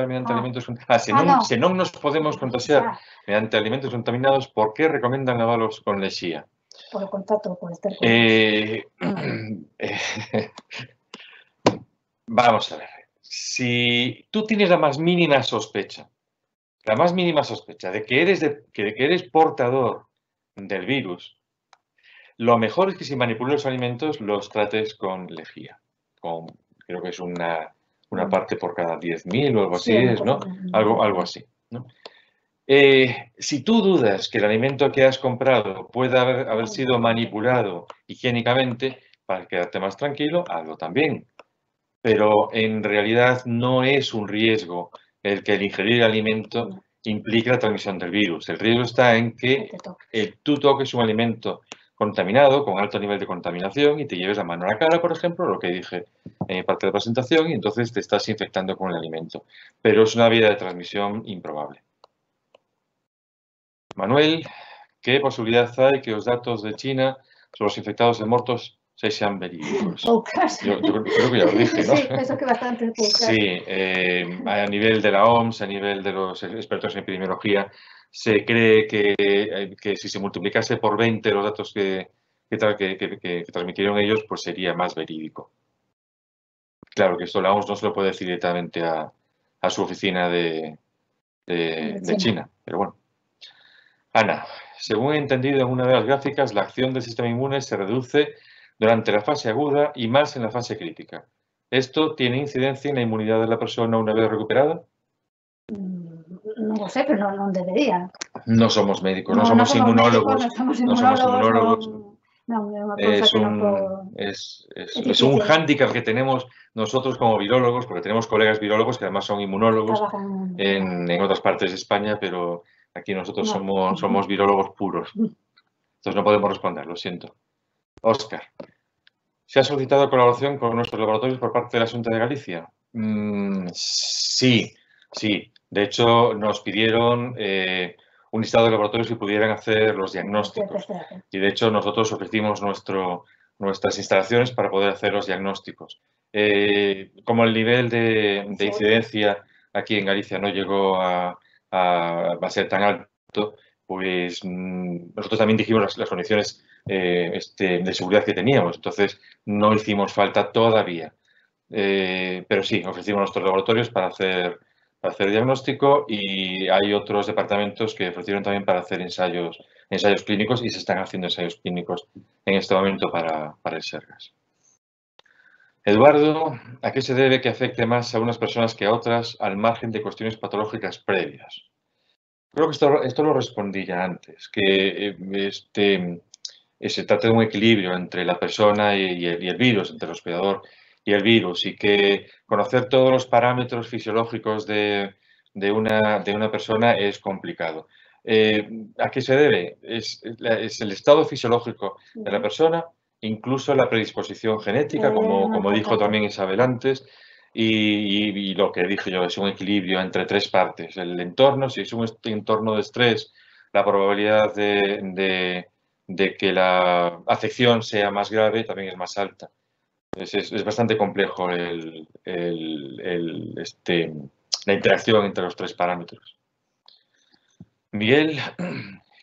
mediante alimentos contaminados. Se non nos podemos contagiar mediante alimentos contaminados, por que recomendan lavalos con lexía? Por contacto, por estar con Vamos a ver. Si tú tienes la más mínima sospecha de que eres portador del virus, lo mejor es que si manipulas los alimentos los trates con lejía. Creo que es una parte por cada 10.000 o algo así, ¿no? Algo así, ¿no? Si tú dudas que el alimento que has comprado pueda haber sido manipulado higiénicamente, para quedarte más tranquilo, hazlo también. Pero en realidad no es un riesgo el que el ingerir alimento implique la transmisión del virus. El riesgo está en que tú toques un alimento contaminado, con alto nivel de contaminación, y te lleves la mano a la cara, por ejemplo, lo que dije en parte de la presentación, y entonces te estás infectando con el alimento. Pero es una vía de transmisión improbable. Manuel, ¿qué posibilidad hay que los datos de China sobre los infectados y muertos sean verídicos? Poucas. Yo creo que ya lo dije, ¿no? Sí, penso que bastante poucas. Sí, a nivel de la OMS, a nivel de los expertos en epidemiología, se cree que si se multiplicase por 20 los datos que transmitieron ellos, pues sería más verídico. Claro que esto la OMS no se lo puede decir directamente a su oficina de China, pero bueno. Ana, según he entendido en una de las gráficas, la acción del sistema inmune se reduce durante la fase aguda y más en la fase crítica. ¿Esto tiene incidencia en la inmunidad de la persona una vez recuperada? Non o sei, pero non debería. No somos médicos, no somos inmunólogos. No somos inmunólogos. Non, é unha cousa que non es un hándicap que tenemos nosotros como virólogos, porque tenemos colegas virólogos que además son inmunólogos en otras partes de España, pero aquí nosotros somos virólogos puros. Entonces no podemos responder, lo siento. Óscar, ¿se ha solicitado colaboración con nuestros laboratorios por parte de la Xunta de Galicia? Sí. De hecho, nos pidieron un listado de laboratorios que pudieran hacer los diagnósticos. Y de hecho, nosotros ofrecimos nuestras instalaciones para poder hacer los diagnósticos. Como el nivel de incidencia aquí en Galicia no llegó a ser tan alto, pues nosotros también dijimos las condiciones de seguridad que teníamos. Entonces, no hicimos falta todavía. Pero sí, ofrecimos nuestros laboratorios para hacer diagnóstico, y hay otros departamentos que ofrecieron también para hacer ensayos clínicos, y se están haciendo ensayos clínicos en este momento para el Sergas. Eduardo, ¿a qué se debe que afecte más a unas personas que a otras al margen de cuestiones patológicas previas? Creo que esto lo respondí ya antes, que se trata de un equilibrio entre la persona y el virus, entre el hospedador y el virus, y que conocer todos los parámetros fisiológicos de una persona es complicado. ¿A qué se debe? Es el estado fisiológico de la persona, incluso la predisposición genética, como dijo también Isabel antes, y lo que dije yo, es un equilibrio entre tres partes. El entorno, si es un entorno de estrés, la probabilidad de que la afección sea más grave también es más alta. Es bastante complejo la interacción entre los tres parámetros. Miguel,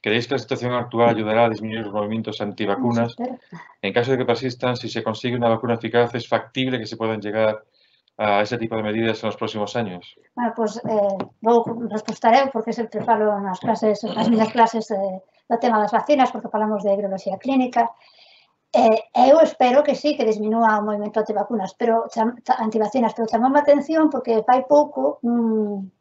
¿creéis que la situación actual ayudará a disminuir los movimientos antivacunas? En caso de que persistan, si se consigue una vacuna eficaz, ¿es factible que se puedan llegar a ese tipo de medidas en los próximos años? Bueno, pois vou respostar eu, porque sempre falo nas miñas clases do tema das vacinas, porque falamos de viroloxía clínica. Eu espero que sí, que disminúa o movimento antivacunas, pero antivacinas, pero chamame a atención porque fai pouco nun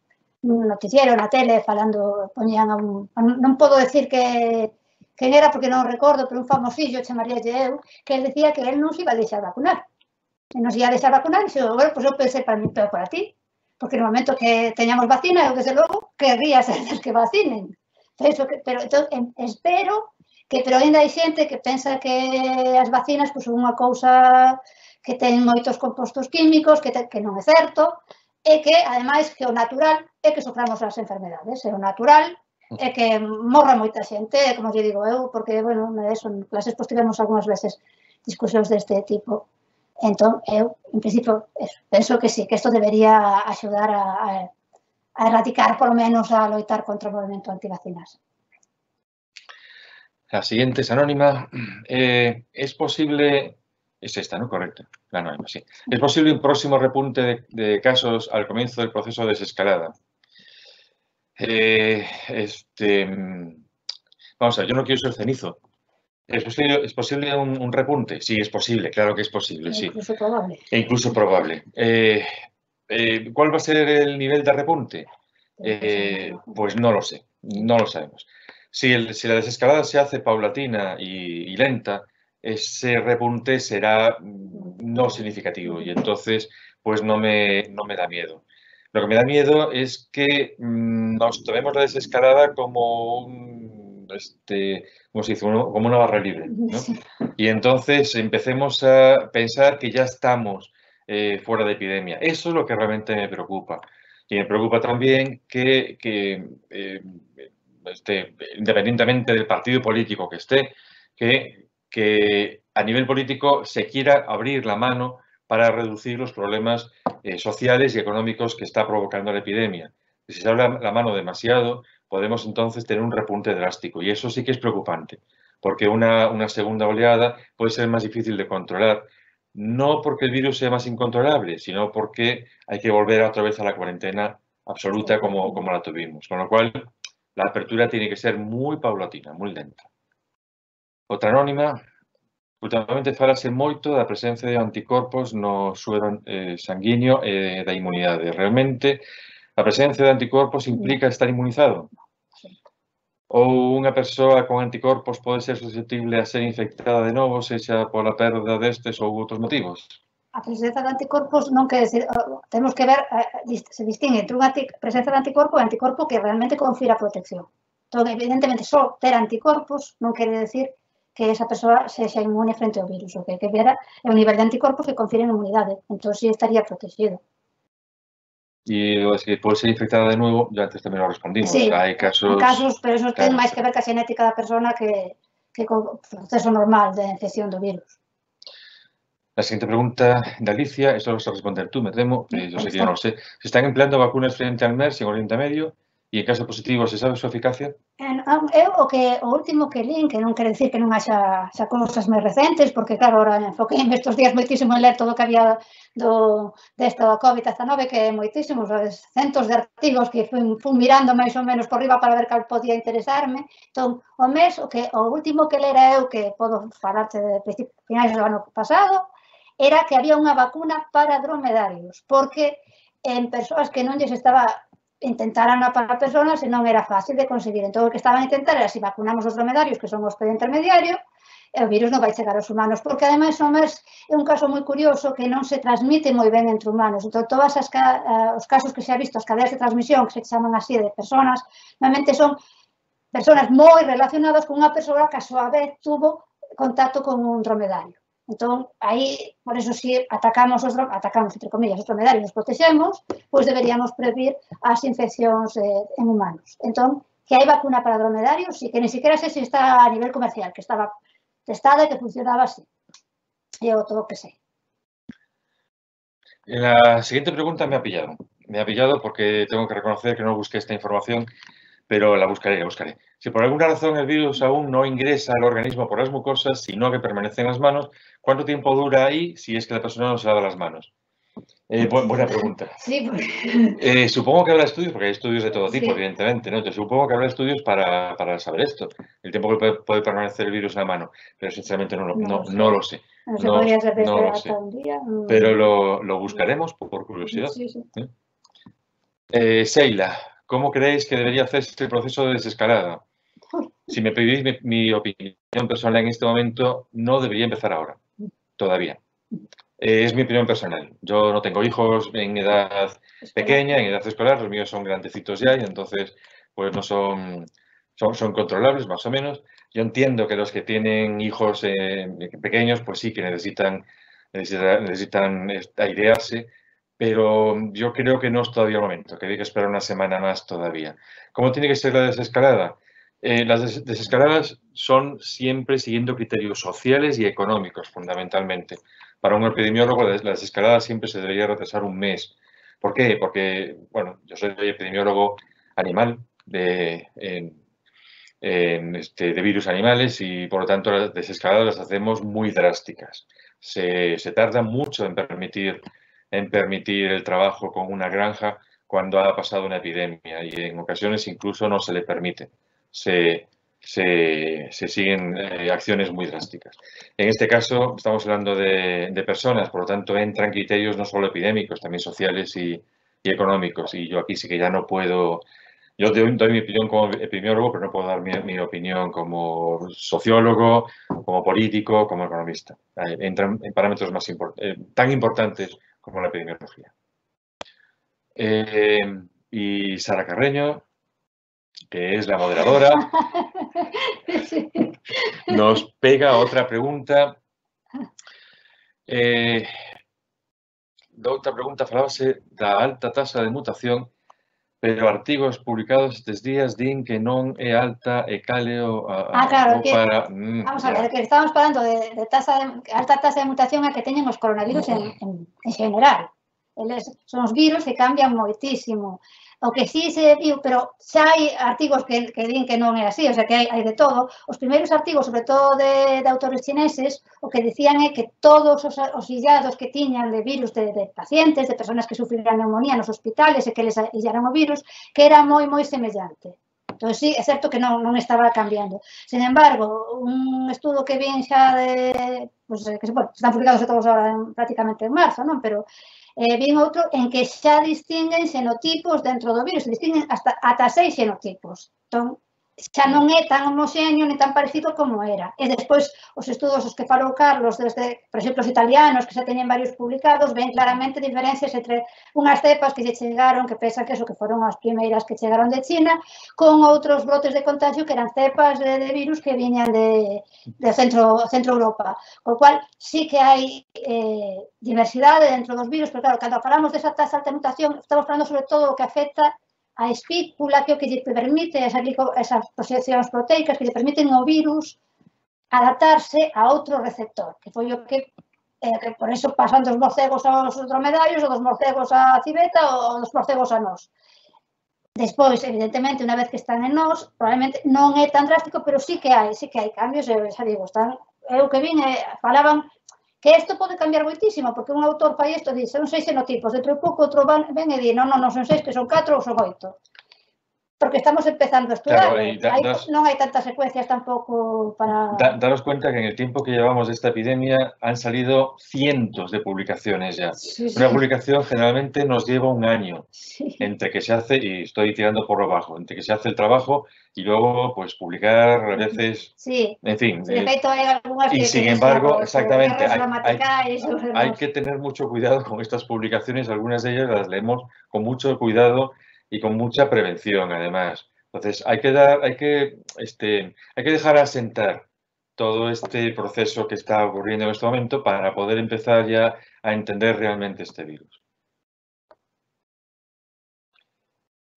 noticiero na tele falando, poñían non podo decir quen era porque non recordo, pero un famosillo, chamaríalle eu, que él decía que él non se iba a deixar vacunar. E non se iba a deixar vacunar, e dixo, bueno, pois eu pensei para mí, pero para ti, porque no momento que teñamos vacina, eu, desde logo, querría ser que vacinen. Pero espero pero ainda hai xente que pensa que as vacinas son unha cousa que ten moitos compostos químicos, que non é certo, e que, ademais, que o natural é que soframos as enfermedades, e o natural é que morra moita xente, como lle digo eu, porque, bueno, en clases tivemos algunhas veces discusións deste tipo. Entón, eu, en principio, penso que sí, que isto debería axudar a erradicar, polo menos, a loitar contra o movimento antivacinas. La siguiente es anónima. ¿Es posible, es esta, ¿no? Correcto, la anónima, sí. ¿Es posible un próximo repunte de casos al comienzo del proceso de desescalada? Vamos a ver, yo no quiero ser cenizo. ¿Es posible un repunte? Sí, es posible, claro que es posible, sí. Incluso probable. Incluso probable. ¿Cuál va a ser el nivel de repunte? Pues no lo sé, no lo sabemos. Si la desescalada se hace paulatina y lenta, ese repunte será no significativo y entonces pues no me da miedo. Lo que me da miedo es que nos tomemos la desescalada como como una barra libre, ¿no? Y entonces empecemos a pensar que ya estamos fuera de epidemia. Eso es lo que realmente me preocupa. Y me preocupa también que independientemente del partido político que esté, que a nivel político se quiera abrir la mano para reducir los problemas sociales y económicos que está provocando la epidemia. Si se abre la mano demasiado, podemos entonces tener un repunte drástico y eso sí que es preocupante, porque una segunda oleada puede ser más difícil de controlar, no porque el virus sea más incontrolable, sino porque hay que volver otra vez a la cuarentena absoluta como la tuvimos. Con lo cual, la apertura tiene que ser moi paulatina, moi lenta. Outra anónima, últimamente falase moito da presencia de anticorpos no suero sanguíneo e da inmunidade. Realmente, a presencia de anticorpos implica estar inmunizado? Ou unha persoa con anticorpos pode ser susceptible a ser infectada de novo, sexa pola perda destes ou outros motivos? A presencia de anticorpos non quere decir, temos que ver, se distingue entre unha presencia de anticorpo e anticorpo que realmente confira protección. Entón, evidentemente, só ter anticorpos non quere decir que esa persoa sexa inmune frente ao virus. O que hai que ver é o nivel de anticorpos que confiren inmunidade. Entón, sí estaría protegido. E es que pode ser infectada de novo, ya antes tamén lo respondimos. Sí, hai casos, pero eso ten máis que ver ca xenética da persona que co proceso normal de infección do virus. La siguiente pregunta de Alicia, esto lo vas a responder tú, me temo, yo sé que yo no lo sé. ¿Se están empleando vacunas frente al MERS en Oriente Medio? Y en caso positivo, ¿se sabe su eficacia? O último que lín, que non quere dicir que non haxa cousas máis recentes, porque claro, ahora enfoquei estes días moitísimo en ler todo o que había desta COVID-19, que moitísimos, centos de artigos que fui mirando máis ou menos por riba para ver cal podía interesarme. Entón, o último que lera eu, que podo falarte de finais do ano pasado, era que había unha vacuna para dromedarios, porque en persoas que non lles estaba intentaran para personas e non era fácil de conseguir. Entón, o que estaban a intentar era, se vacunamos os dromedarios, que son o hospede intermediario, o virus non vai chegar aos humanos, porque ademais o MERS é un caso moi curioso que non se transmite moi ben entre humanos. Entón, todos os casos que se ha visto, as cadeas de transmisión, que se chaman así de personas, normalmente son personas moi relacionadas con unha persoa que a súa vez tuvo contacto con un dromedario. Entón, aí, por eso, se atacamos, entre comillas, os dromedarios, nos protexemos, pois deberíamos previr as infeccións en humanos. Entón, que hai vacuna para dromedarios e que ni siquiera sei se está a nivel comercial, que estaba testada e que funcionaba así. E o todo que sei. La siguiente pregunta me ha pillado. Me ha pillado porque tengo que reconocer que no busqué esta información, pero la buscaré. Si por alguna razón el virus aún no ingresa al organismo por las mucosas, sino que permanece en las manos, ¿cuánto tiempo dura ahí si es que la persona no se lava las manos? Buena pregunta. Sí, porque... Supongo que habrá estudios, porque hay estudios de todo tipo, Sí. evidentemente, ¿no? Entonces, supongo que habrá estudios para saber esto, el tiempo que puede permanecer el virus en la mano, pero sinceramente no lo sé. No se podría saber No lo hasta sé. un día. Pero lo buscaremos por curiosidad. Sí, sí. Sheila, ¿cómo creéis que debería hacerse el proceso de desescalada? Si me pedís mi opinión personal en este momento, no debería empezar ahora, todavía. Es mi opinión personal. Yo no tengo hijos en edad pequeña, en edad escolar, los míos son grandecitos ya y entonces pues no son controlables más o menos. Yo entiendo que los que tienen hijos pequeños pues sí que necesitan airearse, pero yo creo que no es todavía el momento, que hay que esperar una semana más todavía. ¿Cómo tiene que ser la desescalada? Las desescaladas son siempre siguiendo criterios sociales y económicos, fundamentalmente. Para un epidemiólogo, la desescalada siempre se debería retrasar un mes. ¿Por qué? Porque, bueno, yo soy epidemiólogo animal de virus animales y, por lo tanto, las desescaladas las hacemos muy drásticas. Se tarda mucho en permitir el trabajo con una granja cuando ha pasado una epidemia y en ocasiones incluso no se le permite. Se siguen acciones muy drásticas. En este caso estamos hablando de personas, por lo tanto entran criterios no solo epidémicos, también sociales y económicos. Y yo aquí sí que ya no puedo, yo doy mi opinión como epidemiólogo, pero no puedo dar mi opinión como sociólogo, como político, como economista. Entran en parámetros tan importantes como la epidemiología. Y Sara Carreño, que es la moderadora, Sí. nos pega otra pregunta. Outra pregunta falábase da alta taxa de mutación, pero artigos publicados estes días din que non é alta e caleo Claro, que para... vamos a ver, que estamos falando de alta tasa de mutación a que teñen os coronavirus en general. Eles son os virus que cambian moitísimo. O que sí se viu, pero xa hai artigos que din que non é así, o sea, que hai de todo. Os primeiros artigos, sobre todo de autores chineses, o que dicían é que todos os illados que tiñan de virus de pacientes, de personas que sufriran neumonía nos hospitales e que les illaran o virus, que era moi, moi semellante. Entón, sí, é certo que non estaba cambiando. Sin embargo, un estudo que vin xa pues, que están publicados todos ahora prácticamente en marzo, non? Pero vin outro en que xa distinguen xenotipos dentro do virus, se distinguen ata 6 xenotipos. Entón, xa non é tan homoxéneo ni tan parecido como era. E despois, os estudos os que falou Carlos, desde, por exemplo, os italianos, que xa teñen varios publicados, ven claramente diferencias entre unhas cepas que lle chegaron, que pensan que que foron as primeiras que chegaron de China, con outros brotes de contagio que eran cepas de virus que viñan de Centro Europa. Co cual, sí que hai diversidade dentro dos virus, pero claro, cando falamos desa taxa de mutación, estamos falando sobre todo o que afecta a espícula, que é o que lle permite esas proxeccións proteicas que lle permiten ao virus adaptarse a outro receptor, que foi o que por eso pasan dos morcegos aos dromedarios, ou dos morcegos á civeta, ou dos morcegos a nós. Despois, evidentemente, unha vez que están en nós, probablemente non é tan drástico, pero sí que hai cambios, xa digo, eu que vin, falaban que isto pode cambiar moitísimo, porque un autor fai isto e dice, son 6 xenotipos, dentro de pouco outro ven e di, non son 6, que son 4 ou son 8. Porque estamos empezando a estudiar, non hai tantas secuencias tampouco para... Daros cuenta que en el tiempo que llevamos de esta epidemia han salido cientos de publicaciones ya. Sí. Una publicación generalmente nos lleva un año, sí. Entre que se hace, y estoy tirando por lo bajo, entre que se hace el trabajo y luego pues publicar a veces, sí. En fin. Sí, de feito, hai algunhas y que sin embargo, exactamente, hay que tener mucho cuidado con estas publicaciones, algunas de ellas las leemos con mucho cuidado y con mucha prevención, además. Entonces, hay que dejar asentar todo este proceso que está ocurriendo en este momento para poder empezar ya a entender realmente este virus.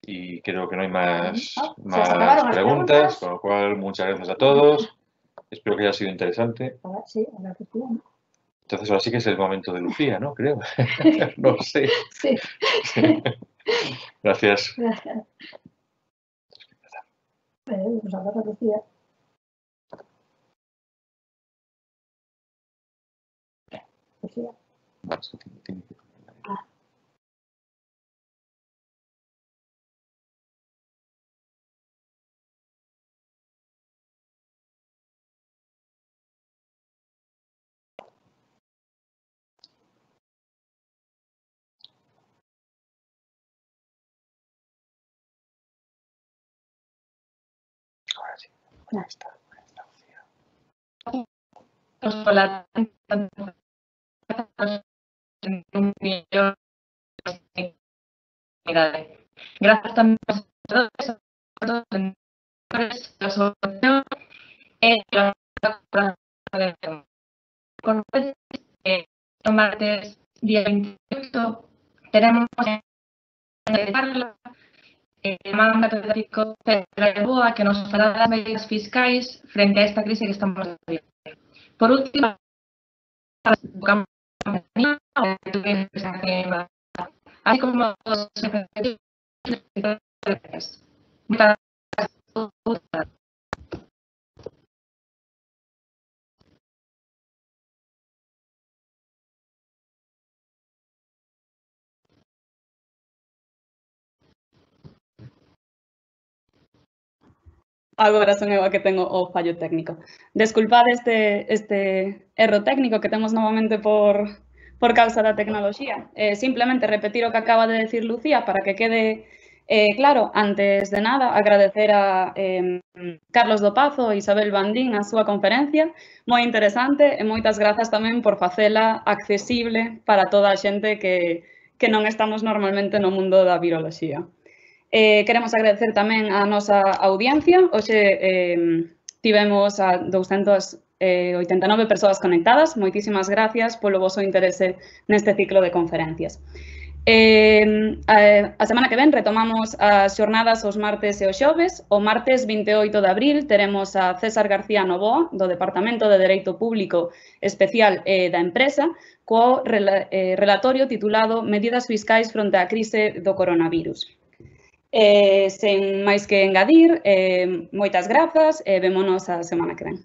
Y creo que no hay más preguntas, con lo cual, muchas gracias a todos. Espero que haya sido interesante. Sí, Entonces, ahora sí que es el momento de Lucía, ¿no? Creo. No sé. Sí. Gracias. Pues ahora Lucía. Lucía. Casi. Gracias también a todos los la solución el martes día 28 tenemos manda catedrático Pedro Boa que nos fará das medidas fiscais frente a esta crise que estamos vivindo. Por último, así como todos los muchas gracias. Agora son eu a que tengo o fallo técnico. Desculpade este erro técnico que temos novamente por causa da tecnoloxía. Simplemente repetir o que acaba de decir Lucía para que quede claro. Antes de nada, agradecer a Carlos do Pazo e Isabel Bandín a súa conferencia, moi interesante, e moitas grazas tamén por facela accesible para toda a xente que non estamos normalmente no mundo da viroloxía. Queremos agradecer tamén a nosa audiencia. Hoxe tivemos a 289 persoas conectadas. Moitísimas gracias polo voso interese neste ciclo de conferencias. A semana que ven retomamos as xornadas os martes e os xoves. O martes 28 de abril teremos a César García Novoa, do Departamento de Dereito Público Especial da Empresa, co relatorio titulado Medidas fiscais fronte á crise do coronavirus. Sen máis que engadir, moitas grazas e vémonos a semana que ven.